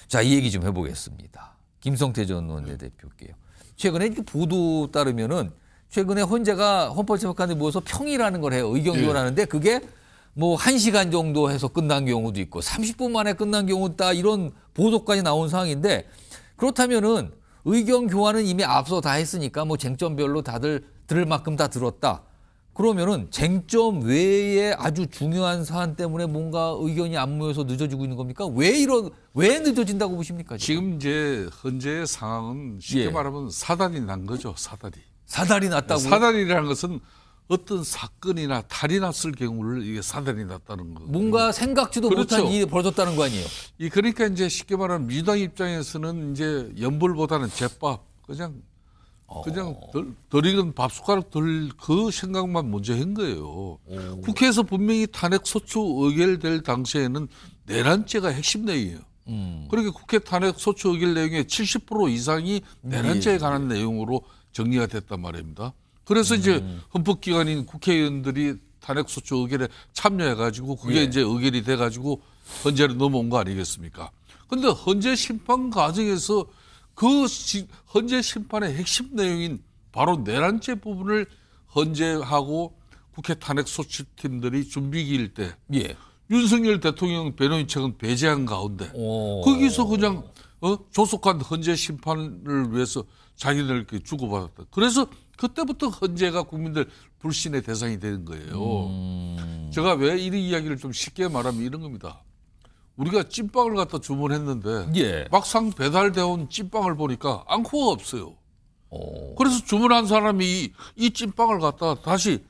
Speaker 3: 자, 이 얘기 좀 해보겠습니다. 김성태 전 원내대표께요. 최근에 보도 따르면은 최근에 헌재가 헌법재판관들이 모여서 평의라는 걸 해요. 의견 교환하는데 그게 뭐 1시간 정도 해서 끝난 경우도 있고 30분 만에 끝난 경우도 있다, 이런 보도까지 나온 상황인데, 그렇다면은 의견 교환은 이미 앞서 다 했으니까 뭐 쟁점별로 다들 들을 만큼 다 들었다. 그러면은 쟁점 외에 아주 중요한 사안 때문에 뭔가 의견이 안 모여서 늦어지고 있는 겁니까? 왜 늦어진다고 보십니까?
Speaker 6: 지금 이제 현재의 상황은 쉽게 말하면 사달이 난 거죠, 사달이.
Speaker 3: 사달이 났다고요?
Speaker 6: 사달이라는 것은 어떤 사건이나 탈이 났을 경우를 이게 사달이 났다는 거.
Speaker 3: 뭔가 생각지도 못한 일이 벌어졌다는 거 아니에요?
Speaker 6: 그러니까 이제 쉽게 말하면 민주당 입장에서는 이제 연불보다는 제법 그냥 그냥 덜 익은 밥숟가락 덜 그 생각만 먼저 한 거예요. 국회에서 분명히 탄핵소추 의결될 당시에는 내란죄가 핵심 내용이에요. 그러니까 국회 탄핵소추 의결 내용의 70% 이상이 내란죄에 관한 내용으로 정리가 됐단 말입니다. 그래서 이제 헌법기관인 국회의원들이 탄핵소추 의결에 참여해가지고 그게 이제 의결이 돼가지고 헌재로 넘어온 거 아니겠습니까? 근데 헌재 심판 과정에서 그 헌재 심판의 핵심 내용인 바로 내란죄 부분을 헌재하고 국회 탄핵소추팀들이 준비기일 때 윤석열 대통령 변호인 측은 배제한 가운데 거기서 그냥 조속한 헌재 심판을 위해서 자기들끼리 주고받았다. 그래서 그때부터 헌재가 국민들 불신의 대상이 되는 거예요. 제가 왜 이런 이야기를 좀 쉽게 말하면 이런 겁니다. 우리가 찐빵을 갖다 주문했는데 막상 배달되어 온 찐빵을 보니까 앙코가 없어요. 그래서 주문한 사람이 이 찐빵을 갖다 다시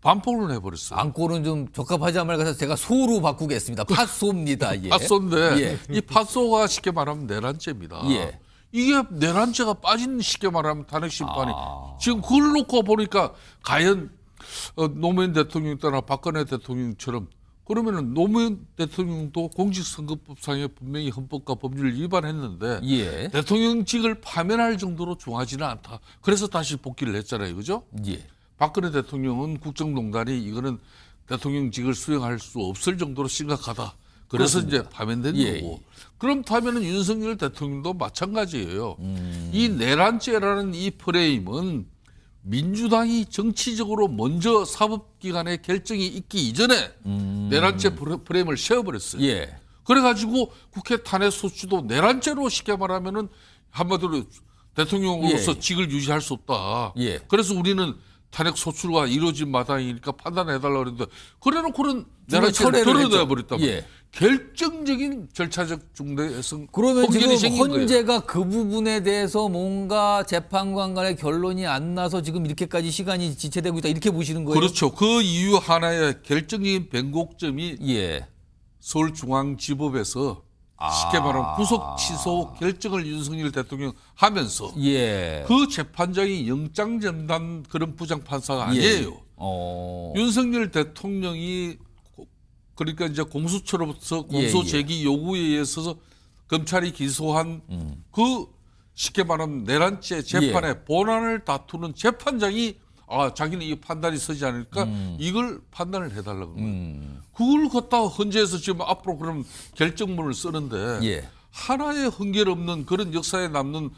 Speaker 6: 반품을 해버렸어요.
Speaker 3: 앙코는 좀 적합하지 않은 말 같아서 제가 소로 바꾸겠습니다. 팥소입니다.
Speaker 6: 팥소인데 이 팥소가 쉽게 말하면 내란죄입니다. 이게 내란죄가 빠진 쉽게 말하면 탄핵 심판이 지금 그걸 놓고 보니까 과연 노무현 대통령 때나 박근혜 대통령처럼 그러면은 노무현 대통령도 공직선거법상에 분명히 헌법과 법률을 위반했는데 대통령직을 파면할 정도로 중하지는 않다. 그래서 다시 복귀를 했잖아요, 그죠? 박근혜 대통령은 국정농단이 이거는 대통령직을 수행할 수 없을 정도로 심각하다. 그래서 그렇습니다. 이제 파면된 거고. 그렇다면은 윤석열 대통령도 마찬가지예요. 이 내란죄라는 이 프레임은 민주당이 정치적으로 먼저 사법기관의 결정이 있기 이전에 내란죄 프레임을 세워버렸어요. 그래가지고 국회 탄핵소추도 내란죄로 쉽게 말하면은 한마디로 대통령으로서 직을 유지할 수 없다. 그래서 우리는 탄핵소추가 이루어진 마당이니까 판단해달라고 그랬는데 그래놓고는 내란죄를 드러내버렸단 말이에요. 결정적인 절차적 중대성.
Speaker 3: 그러면 지금 헌재가 그 부분에 대해서 뭔가 재판관 간의 결론이 안 나서 지금 이렇게까지 시간이 지체되고 있다 이렇게 보시는 거예요?
Speaker 6: 그렇죠. 그 이유 하나의 결정적인 변곡점이 서울중앙지법에서 쉽게 말하면 구속 취소 결정을 윤석열 대통령 하면서 그 재판장이 영장전담 그런 부장판사가 아니에요. 윤석열 대통령이 그러니까 이제 공수처로부터 공소 제기 요구에 의해서 검찰이 기소한 그 쉽게 말하면 내란죄 재판의 본안을 다투는 재판장이 자기는 이 판단이 서지 않으니까 이걸 판단을 해달라고 그런 거예요. 그걸 갖다가 헌재에서 지금 앞으로 그럼 결정문을 쓰는데 하나의 한결 없는 그런 역사에 남는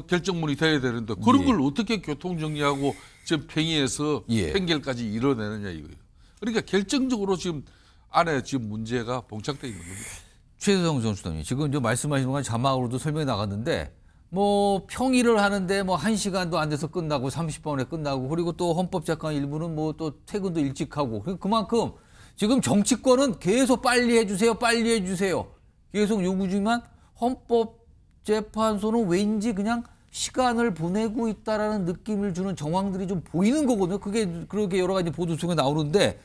Speaker 6: 결정문이 돼야 되는데 그런 걸 어떻게 교통정리하고 지금 평의해서 판결까지 이뤄내느냐 이거예요. 그러니까 결정적으로 지금 안에 지금 문제가 봉착되어 있는 겁니다.
Speaker 3: 최재성 전수장님, 지금 말씀하시는 건 자막으로도 설명이 나갔는데 뭐 평의를 하는데 뭐 1시간도 안 돼서 끝나고 30분에 끝나고 그리고 또 헌법재판 일부는 뭐 또 퇴근도 일찍 하고 그만큼 지금 정치권은 계속 빨리 해주세요, 빨리 해주세요. 계속 요구 중이지만 헌법재판소는 왠지 그냥 시간을 보내고 있다라는 느낌을 주는 정황들이 좀 보이는 거거든요. 그렇게 여러 가지 보도 중에 나오는데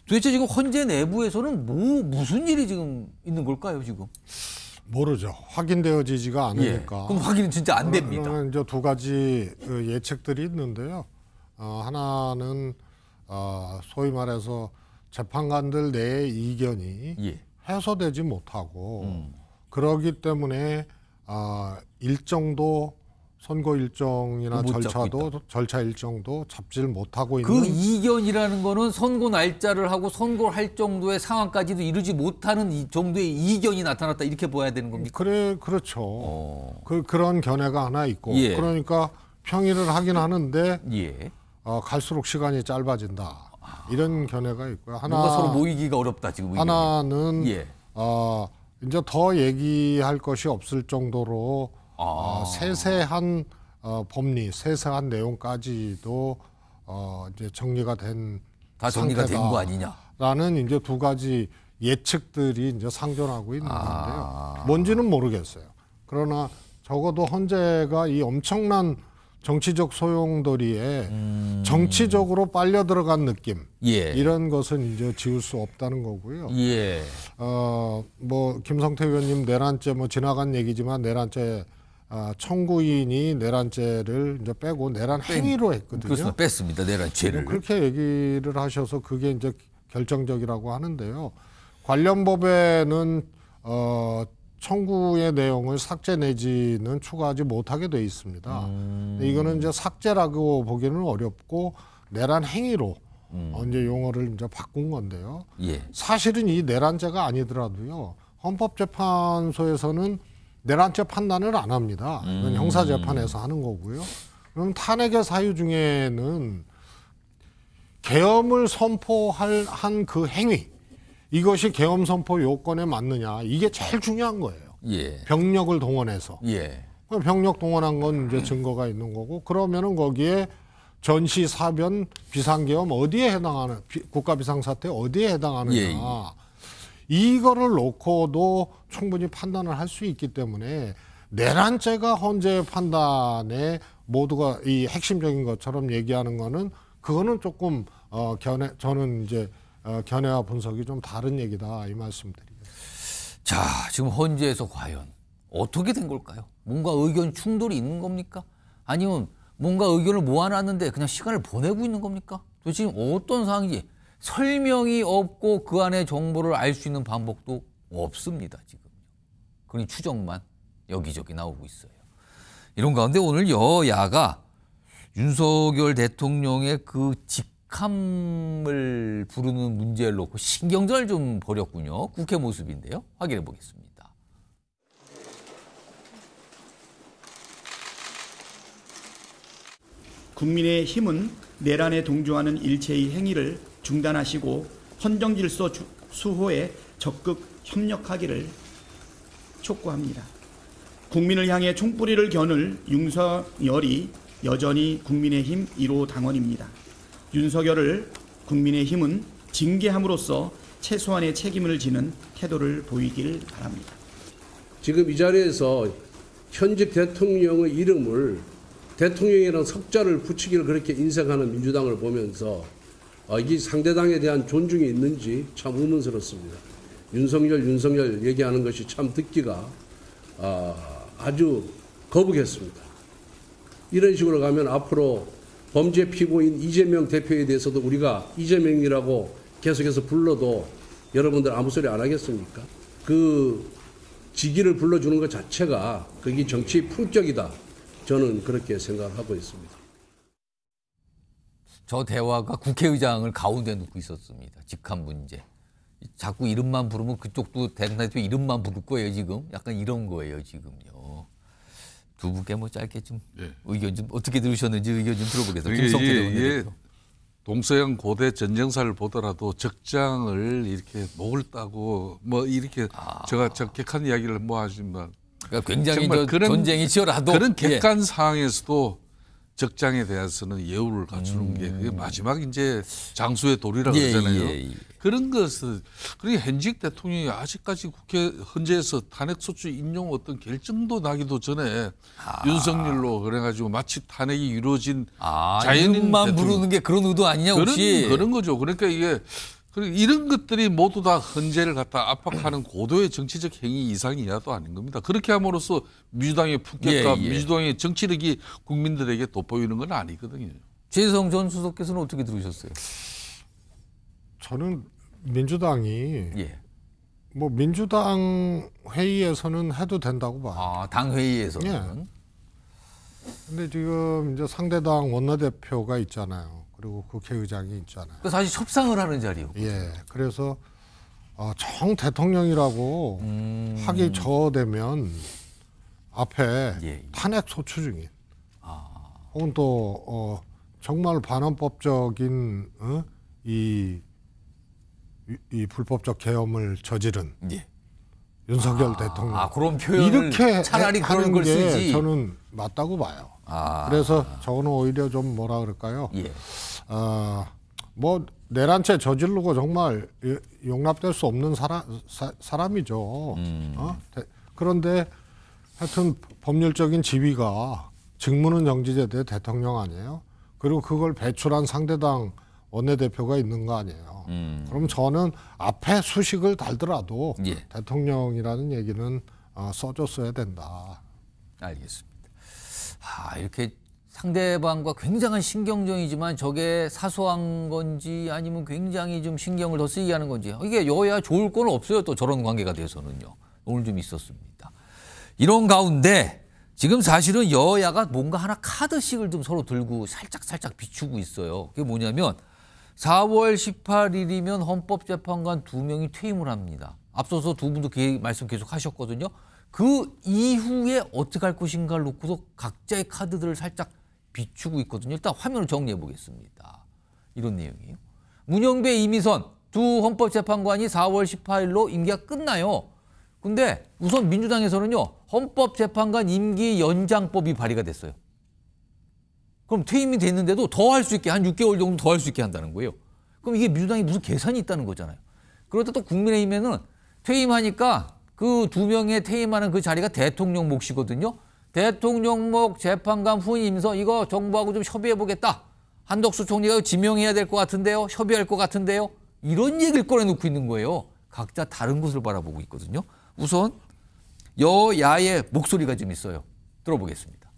Speaker 3: 도대체 지금 헌재 내부에서는 무슨 일이 지금 있는 걸까요, 지금?
Speaker 7: 모르죠. 확인되어지지가 않으니까.
Speaker 3: 그럼 확인은 진짜 안 됩니다.
Speaker 7: 그러면 이제 두 가지 예측들이 있는데요. 하나는 소위 말해서 재판관들 내의 이견이 해소되지 못하고 그러기 때문에 일정도 선고 일정이나 절차 일정도 잡지를 못하고 있는.
Speaker 3: 그 이견이라는 거는 선고 날짜를 하고 선고를 할 정도의 상황까지도 이루지 못하는 이 정도의 이견이 나타났다 이렇게 봐야 되는 겁니까?
Speaker 7: 그렇죠. 그런 견해가 하나 있고 그러니까 평의를 하긴 하는데 갈수록 시간이 짧아진다 이런 견해가 있고요.
Speaker 3: 뭔가 서로 모이기가 어렵다 지금.
Speaker 7: 하나는 이제 더 얘기할 것이 없을 정도로 세세한 법리, 세세한 내용까지도 이제 정리가 된
Speaker 3: 다 정리가 된 거 아니냐라는
Speaker 7: 이제 두 가지 예측들이 이제 상존하고 있는 건데요. 뭔지는 모르겠어요. 그러나 적어도 헌재가 이 엄청난 정치적 소용돌이에 정치적으로 빨려 들어간 느낌 이런 것은 이제 지울 수 없다는 거고요. 뭐 김성태 의원님 내란죄 뭐 지나간 얘기지만 내란죄 청구인이 내란죄를 이제 빼고 내란 행위로 했거든요.
Speaker 3: 그렇습니다. 뺐습니다. 내란죄를.
Speaker 7: 그렇게 얘기를 하셔서 그게 이제 결정적이라고 하는데요. 관련 법에는 청구의 내용을 삭제 내지는 추가하지 못하게 돼 있습니다. 이거는 이제 삭제라고 보기는 어렵고 내란 행위로 이제 용어를 이제 바꾼 건데요.
Speaker 3: 예.
Speaker 7: 사실은 이 내란죄가 아니더라도요. 헌법재판소에서는 내란죄 판단을 안 합니다. 이건 형사재판에서 하는 거고요. 그럼 탄핵의 사유 중에는 계엄을 선포할 한 그 행위, 이것이 계엄 선포 요건에 맞느냐, 이게 제일 중요한 거예요.
Speaker 3: 예.
Speaker 7: 병력을 동원해서.
Speaker 3: 예.
Speaker 7: 병력 동원한 건 이제 증거가 있는 거고, 그러면은 거기에 전시, 사변, 비상계엄 어디에 해당하는, 국가 비상사태 어디에 해당하느냐.
Speaker 3: 예.
Speaker 7: 이거를 놓고도 충분히 판단을 할 수 있기 때문에 내란죄가 헌재 판단에 모두가 이 핵심적인 것처럼 얘기하는 거는 그거는 조금 저는 이제 견해와 분석이 좀 다른 얘기다 이 말씀드리겠습니다.
Speaker 3: 자, 지금 헌재에서 과연 어떻게 된 걸까요? 뭔가 의견 충돌이 있는 겁니까? 아니면 뭔가 의견을 모아놨는데 그냥 시간을 보내고 있는 겁니까? 도대체 지금 어떤 상황인지 설명이 없고 그 안에 정보를 알 수 있는 방법도 없습니다, 지금. 그러니 추정만 여기저기 나오고 있어요. 이런 가운데 오늘 여야가 윤석열 대통령의 그 직함을 부르는 문제를 놓고 신경전을 좀 벌였군요. 국회 모습인데요. 확인해 보겠습니다.
Speaker 4: 국민의힘은 내란에 동조하는 일체의 행위를 중단하시고 헌정질서 수호에 적극 협력하기를 촉구합니다. 국민을 향해 총뿌리를 겨눌 윤석열이 여전히 국민의힘 1호 당원입니다. 윤석열을 국민의힘은 징계함으로써 최소한의 책임을 지는 태도를 보이길 바랍니다.
Speaker 2: 지금 이 자리에서 현직 대통령의 이름을 대통령이라는 석자를 붙이기를 그렇게 인색하는 민주당을 보면서 이게 상대당에 대한 존중이 있는지 참 의문스럽습니다. 윤석열 얘기하는 것이 참 듣기가 아주 거북했습니다. 이런 식으로 가면 앞으로 범죄 피고인 이재명 대표에 대해서도 우리가 이재명이라고 계속해서 불러도 여러분들 아무 소리 안 하겠습니까? 그 직위를 불러주는 것 자체가 그게 정치 품격이다. 저는 그렇게 생각하고 있습니다.
Speaker 3: 저 대화가 국회의장을 가운데 놓고 있었습니다. 직함 문제. 자꾸 이름만 부르면 그쪽도 대통령 이름만 부를 거예요, 지금. 약간 이런 거예요, 지금요. 두 분께 뭐 짧게 좀 의견 좀 어떻게 들으셨는지 의견 좀 들어보겠습니다. 김성태 의원님.
Speaker 6: 동서양 고대 전쟁사를 보더라도 적장을 이렇게 목을 따고 뭐 이렇게 제가 격한 이야기를 뭐 하지만
Speaker 3: 그러니까 굉장히 그런 전쟁이 치열하도
Speaker 6: 그런 객관 상황에서도 적장에 대해서는 예우를 갖추는 게 그게 마지막 이제 장수의 도리라고 그러잖아요. 그런 것을 그리고 현직 대통령이 아직까지 국회 헌재에서 탄핵소추 인용 어떤 결정도 나기도 전에 윤석열로 그래가지고 마치 탄핵이 이루어진 자연인
Speaker 3: 이름만 부르는 게 그런 의도 아니냐 혹시?
Speaker 6: 그런 거죠. 그러니까 이게 이런 것들이 모두 다 헌재를 갖다 압박하는 고도의 정치적 행위 이상 이하도 아닌 겁니다. 그렇게 함으로써 민주당의 품격과 민주당의 정치력이 국민들에게 돋보이는 건 아니거든요.
Speaker 3: 최재성 전 수석께서는 어떻게 들으셨어요?
Speaker 7: 저는 민주당이 뭐 민주당 회의에서는 해도 된다고 봐요.
Speaker 3: 당 회의에서는.
Speaker 7: 근데 지금 이제 상대당 원내대표가 있잖아요. 그리고 국회의장이 있잖아요.
Speaker 3: 사실 협상을 하는 자리요.
Speaker 7: 그래서 정 대통령이라고 하기 저되면 앞에 탄핵 소추 중인 혹은 또 정말 반헌법적인 이 불법적 계엄을 저지른 윤석열 대통령
Speaker 3: 그런 표현을
Speaker 7: 이렇게
Speaker 3: 차라리 그런
Speaker 7: 하는
Speaker 3: 걸
Speaker 7: 게
Speaker 3: 쓰지.
Speaker 7: 저는 맞다고 봐요. 그래서 저는 오히려 좀 뭐라 그럴까요? 뭐 내란죄 저지르고 정말 용납될 수 없는 사람이죠. 그런데 하여튼 법률적인 지위가 직무는 정지제대 대통령 아니에요? 그리고 그걸 배출한 상대당 원내대표가 있는 거 아니에요? 그럼 저는 앞에 수식을 달더라도 대통령이라는 얘기는 써줬어야 된다.
Speaker 3: 알겠습니다. 이렇게 상대방과 굉장한 신경전이지만 저게 사소한 건지 아니면 굉장히 좀 신경을 더 쓰이게 하는 건지 이게 여야 좋을 건 없어요. 또 저런 관계가 돼서는요. 오늘 좀 있었습니다. 이런 가운데 지금 사실은 여야가 뭔가 하나 카드씩을 좀 서로 들고 살짝 비추고 있어요. 그게 뭐냐면 4월 18일이면 헌법재판관 2명이 퇴임을 합니다. 앞서서 두 분도 그 말씀 계속 하셨거든요. 그 이후에 어떻게 할 것인가를 놓고서 각자의 카드들을 살짝 비추고 있거든요. 일단 화면을 정리해 보겠습니다. 이런 내용이에요. 문영배, 이미선 두 헌법재판관이 4월 18일로 임기가 끝나요. 근데 우선 민주당에서는요. 헌법재판관 임기 연장법이 발의가 됐어요. 그럼 퇴임이 됐는데도 더 할 수 있게 한 6개월 정도 더 할 수 있게 한다는 거예요. 그럼 이게 민주당이 무슨 계산이 있다는 거잖아요. 그러다 또 국민의힘에는 퇴임하니까 그 2명의 퇴임하는 그 자리가 대통령 몫이거든요. 대통령 몫 재판관 후임 임서 이거 정부하고 좀 협의해보겠다. 한덕수 총리가 지명해야 될 것 같은데요. 협의할 것 같은데요. 이런 얘기를 꺼내놓고 있는 거예요. 각자 다른 곳을 바라보고 있거든요. 우선 여야의 목소리가 좀 있어요. 들어보겠습니다.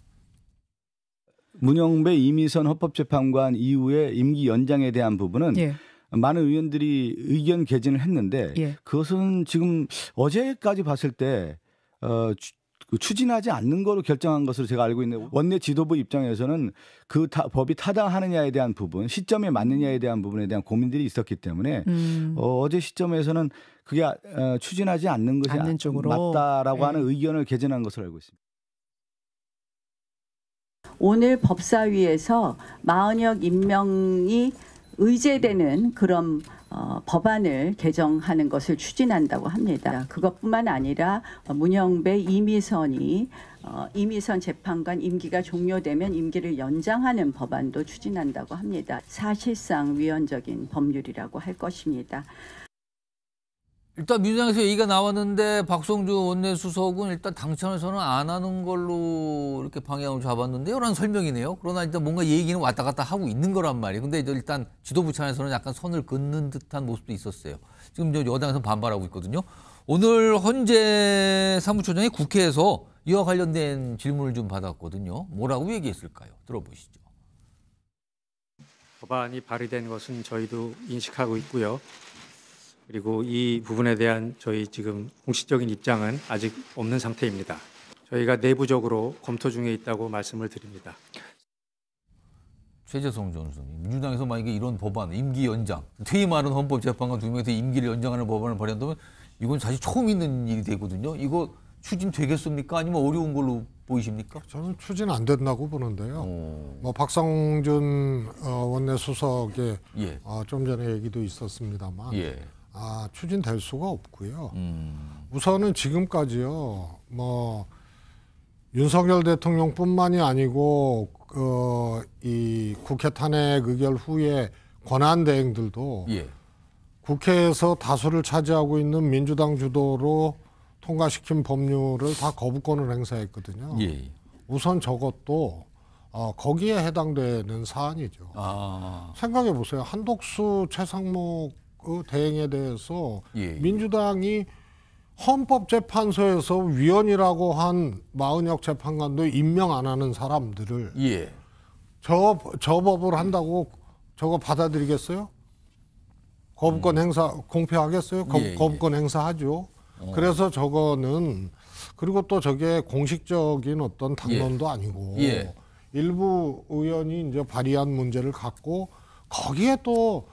Speaker 9: 문영배, 이미선 헌법재판관 이후에 임기 연장에 대한 부분은 많은 의원들이 의견 개진을 했는데 그것은 지금 어제까지 봤을 때 추진하지 않는 거로 결정한 것으로 제가 알고 있는데 원내 지도부 입장에서는 그 법이 타당하느냐에 대한 부분, 시점에 맞느냐에 대한 부분에 대한 고민들이 있었기 때문에 어제 시점에서는 그게 추진하지 않는 것이 맞다라고 하는 의견을 개진한 것으로 알고 있습니다.
Speaker 12: 오늘 법사위에서 마은혁 임명이 의제되는 그런 법안을 개정하는 것을 추진한다고 합니다. 그것뿐만 아니라 문영배, 이미선 재판관 임기가 종료되면 임기를 연장하는 법안도 추진한다고 합니다. 사실상 위헌적인 법률이라고 할 것입니다.
Speaker 3: 일단 민주당에서 얘기가 나왔는데 박성주 원내수석은 일단 당청에서는 안 하는 걸로 이렇게 방향을 잡았는데요. 라는 설명이네요. 그러나 일단 뭔가 얘기는 왔다 갔다 하고 있는 거란 말이에요. 근데 일단 지도부 차원에서는 약간 선을 긋는 듯한 모습도 있었어요. 지금 여당에서 반발하고 있거든요. 오늘 헌재 사무처장이 국회에서 이와 관련된 질문을 좀 받았거든요. 뭐라고 얘기했을까요? 들어보시죠.
Speaker 13: 법안이 발의된 것은 저희도 인식하고 있고요. 그리고 이 부분에 대한 저희 지금 공식적인 입장은 아직 없는 상태입니다. 저희가 내부적으로 검토 중에 있다고 말씀을 드립니다.
Speaker 3: 최재성 전 수석님, 민주당에서 만약에 이런 법안, 임기 연장, 퇴임하는 헌법재판관 2명에서 임기를 연장하는 법안을 발의한다면 이건 사실 처음 있는 일이 되거든요. 이거 추진되겠습니까? 아니면 어려운 걸로 보이십니까?
Speaker 7: 저는 추진 안 된다고 보는데요. 뭐 박성준 원내수석의 좀 전에 얘기도 있었습니다만 추진될 수가 없고요. 우선은 지금까지요. 뭐 윤석열 대통령뿐만이 아니고 이 국회 탄핵 의결 후에 권한 대행들도 국회에서 다수를 차지하고 있는 민주당 주도로 통과시킨 법률을 다 거부권을 행사했거든요. 우선 저것도 거기에 해당되는 사안이죠. 생각해 보세요. 한덕수, 최상목 대행에 대해서 민주당이 헌법재판소에서 위원이라고 한 마은혁 재판관도 임명 안 하는 사람들을 저 법을 한다고 저거 받아들이겠어요? 거부권 행사 공표하겠어요? 거부권 행사하죠. 그래서 저거는 그리고 또 저게 공식적인 어떤 당론도 아니고 일부 의원이 이제 발의한 문제를 갖고 거기에 또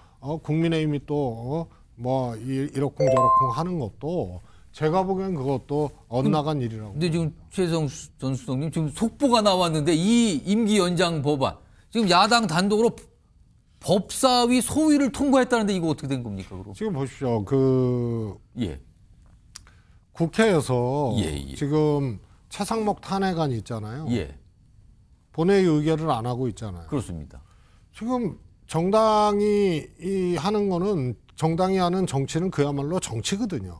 Speaker 7: 국민의힘이 또 뭐 이러쿵저러쿵 하는 것도 제가 보기엔 그것도 엇나간 일이라고.
Speaker 3: 근데 지금 최재성 전 수석님 지금 속보가 나왔는데 이 임기 연장 법안 지금 야당 단독으로 법사위 소위를 통과했다는데 이거 어떻게 된 겁니까? 그럼?
Speaker 7: 지금 보십시오. 국회에서 지금 최상목 탄핵안 있잖아요. 본회의 의결을 안 하고 있잖아요.
Speaker 3: 그렇습니다.
Speaker 7: 지금 정당이 하는 거는 정당이 하는 정치는 그야말로 정치거든요.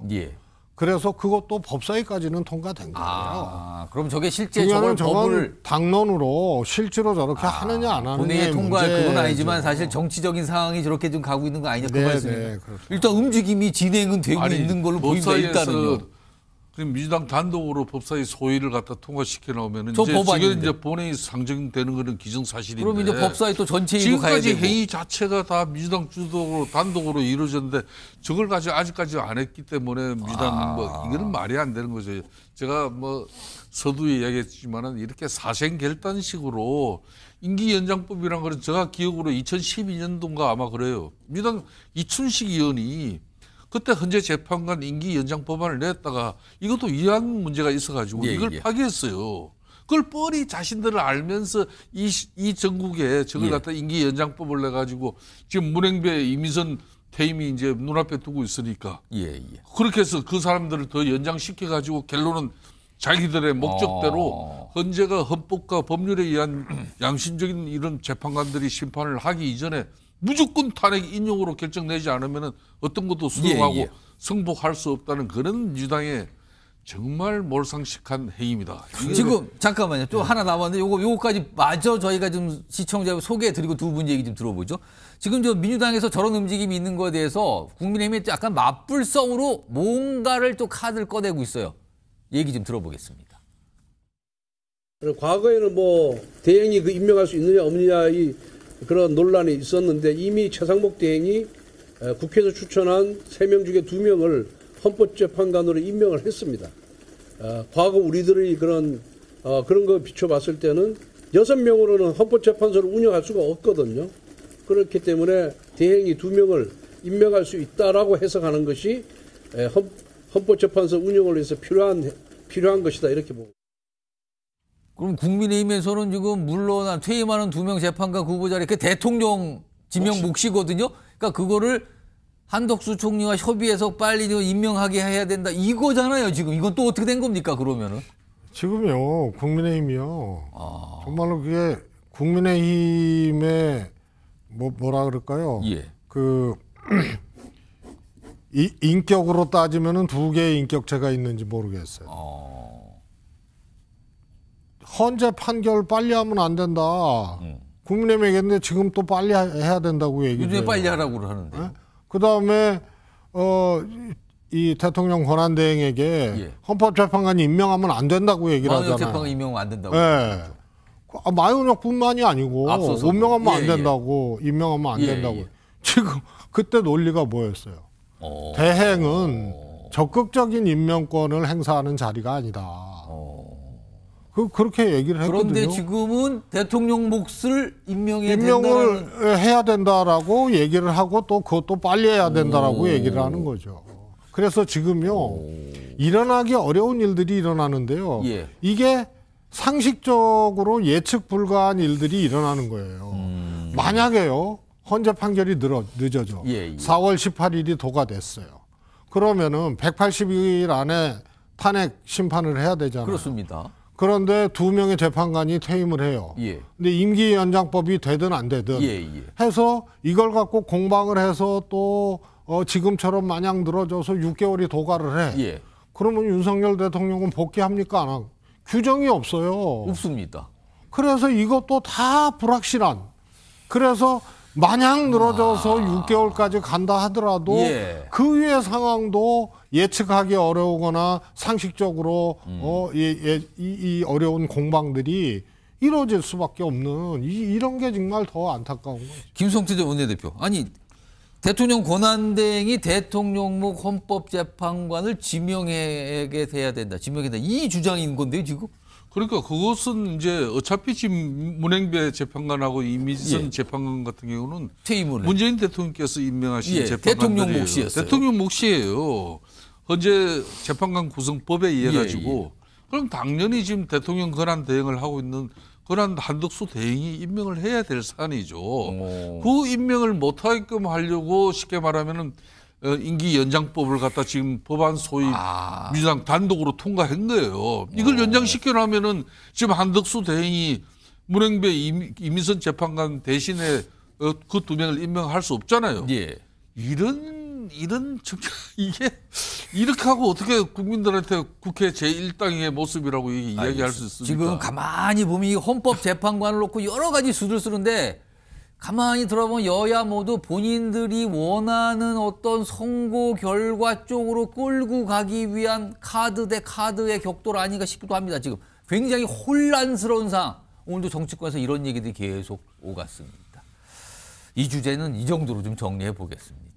Speaker 7: 그래서 그것도 법사위까지는 통과된 거예요.
Speaker 3: 그럼 저게 실제 저걸 법을
Speaker 7: 당론으로 실제로 저렇게 하느냐 안 하느냐
Speaker 3: 본회의에 통과할 그건 아니지만 사실 정치적인 상황이 저렇게 좀 가고 있는 거 아니냐 그 말씀이에요. 일단 움직임이 진행은 되고 있는 걸로 보입니다. 일단은요.
Speaker 6: 그럼 민주당 단독으로 법사위 소위를 갖다 통과시켜 나오면은
Speaker 3: 저
Speaker 6: 이제
Speaker 3: 법안인데.
Speaker 6: 지금 이제 본회의 상정되는 거는 기정사실인데.
Speaker 3: 그럼 이제 법사위 또 전체 이도 가야
Speaker 6: 지금까지
Speaker 3: 되고.
Speaker 6: 회의 자체가 다 민주당 주도로 단독으로 이루어졌는데 저걸 가지고 아직까지 안 했기 때문에 민주당 뭐 이거는 말이 안 되는 거죠. 제가 뭐 서두에 이야기했지만은 이렇게 사생결단식으로 임기 연장법이란 거는 제가 기억으로 2012년도인가 아마 그래요. 민주당 이춘식 의원이 그때 헌재 재판관 임기 연장 법안을 냈다가 이것도 위헌 문제가 있어가지고 이걸 파기했어요. 그걸 뻔히 자신들을 알면서 이 전국에 저걸 갖다 임기 연장법을 내가지고 지금 문행배 이민선 퇴임이 이제 눈앞에 두고 있으니까 그렇게 해서 그 사람들을 더 연장시켜가지고 결론은 자기들의 목적대로 헌재가 헌법과 법률에 의한 양심적인 이런 재판관들이 심판을 하기 이전에 무조건 탄핵 인용으로 결정내지 않으면 어떤 것도 수용하고 승복할 수 없다는 그런 민주당의 정말 몰상식한 행위입니다.
Speaker 3: 지금 잠깐만요. 또 하나 남았는데 요거까지 마저 저희가 좀 시청자 소개해드리고 두 분 얘기 좀 들어보죠. 지금 저 민주당에서 저런 움직임이 있는 거에 대해서 국민의힘이 약간 맞불성으로 뭔가를 또 카드를 꺼내고 있어요. 얘기 좀 들어보겠습니다.
Speaker 2: 과거에는 뭐 대행이 그 임명할 수 있느냐 없느냐 그런 논란이 있었는데 이미 최상목 대행이 국회에서 추천한 3명 중에 2명을 헌법재판관으로 임명을 했습니다. 과거 우리들의 그런 거 비춰봤을 때는 6명으로는 헌법재판소를 운영할 수가 없거든요. 그렇기 때문에 대행이 2명을 임명할 수 있다라고 해석하는 것이 헌법재판소 운영을 위해서 필요한 것이다 이렇게 보고.
Speaker 3: 그럼 국민의힘에서는 지금 물러난 퇴임하는 2명 재판관 후보 자리 그 대통령 지명 몫이거든요. 그러니까 그거를 한덕수 총리와 협의해서 빨리 임명하게 해야 된다 이거잖아요. 지금 이건 또 어떻게 된 겁니까 그러면은?
Speaker 7: 지금요 국민의힘이요. 정말로 그게 국민의힘의 뭐라 그럴까요? 그 인격으로 따지면은 2개의 인격체가 있는지 모르겠어요. 헌재 판결 빨리 하면 안 된다. 국민의힘 얘기했는데 지금 또 빨리 해야 된다고 얘기해요.
Speaker 3: 요즘에 빨리 하라고 하는데.
Speaker 7: 네? 그다음에 이 대통령 권한대행에게 헌법재판관이 임명하면 안 된다고 얘기를 하잖아요.
Speaker 3: 마은혁 재판관 임명하면 안 된다고.
Speaker 7: 네. 마은혁뿐만이 아니고
Speaker 3: 앞서서.
Speaker 7: 임명하면 안 된다고. 임명하면 안 된다고. 지금 그때 논리가 뭐였어요? 대행은 적극적인 임명권을 행사하는 자리가 아니다. 그렇게 얘기를 했거든요.
Speaker 3: 그런데 지금은 대통령 몫을 임명을
Speaker 7: 해야 된다라고 얘기를 하고 또 그것도 빨리 해야 된다라고 얘기를 하는 거죠. 그래서 지금요 일어나기 어려운 일들이 일어나는데요. 이게 상식적으로 예측 불가한 일들이 일어나는 거예요. 만약에요 헌재 판결이 늦어져 4월 18일이 도가 됐어요. 그러면은 180일 안에 탄핵 심판을 해야 되잖아요.
Speaker 3: 그렇습니다.
Speaker 7: 그런데 2명의 재판관이 퇴임을 해요. 근데 임기 연장법이 되든 안 되든 해서 이걸 갖고 공방을 해서 또 지금처럼 마냥 늘어져서 6개월이 도가를 해. 그러면 윤석열 대통령은 복귀합니까? 안 하고? 규정이 없어요.
Speaker 3: 없습니다.
Speaker 7: 그래서 이것도 다 불확실한. 그래서 마냥 늘어져서 6개월까지 간다 하더라도 그 위의 상황도 예측하기 어려우거나 상식적으로 이 어려운 공방들이 이루어질 수밖에 없는 이런 게 정말 더 안타까운 거죠.
Speaker 3: 김성태 원내대표. 아니 대통령 권한대행이 대통령목 헌법재판관을 지명하게 돼야 된다. 지명해야 된다. 이 주장인 건데요 지금?
Speaker 6: 그러니까 그것은 이제 어차피 지금 문행배 재판관하고 이민선 재판관 같은 경우는
Speaker 3: 퇴임을
Speaker 6: 문재인 대통령께서 임명하신 재판관들이에요.
Speaker 3: 대통령 몫이었어요.
Speaker 6: 대통령 몫이에요. 현재 재판관 구성법에 의해 가지고 그럼 당연히 지금 대통령 권한 대행을 하고 있는 권한 한덕수 대행이 임명을 해야 될 사안이죠. 그 임명을 못하게끔 하려고 쉽게 말하면은 임기 연장법을 갖다 지금 법안 소위 민주당 단독으로 통과한 거예요. 이걸 연장시켜 놓으면은 지금 한덕수 대행이 문행배 이민선 재판관 대신에 그 2명을 임명할 수 없잖아요. 이런 이게 이렇게 하고 어떻게 국민들한테 국회 제1당의 모습이라고 이야기할 수 있습니까?
Speaker 3: 지금 가만히 보면 이 헌법재판관을 놓고 여러 가지 수를 쓰는데 가만히 들어보면 여야 모두 본인들이 원하는 어떤 선거 결과 쪽으로 끌고 가기 위한 카드 대 카드의 격돌 아닌가 싶기도 합니다. 지금 굉장히 혼란스러운 상황. 오늘도 정치권에서 이런 얘기들이 계속 오갔습니다. 이 주제는 이 정도로 좀 정리해 보겠습니다.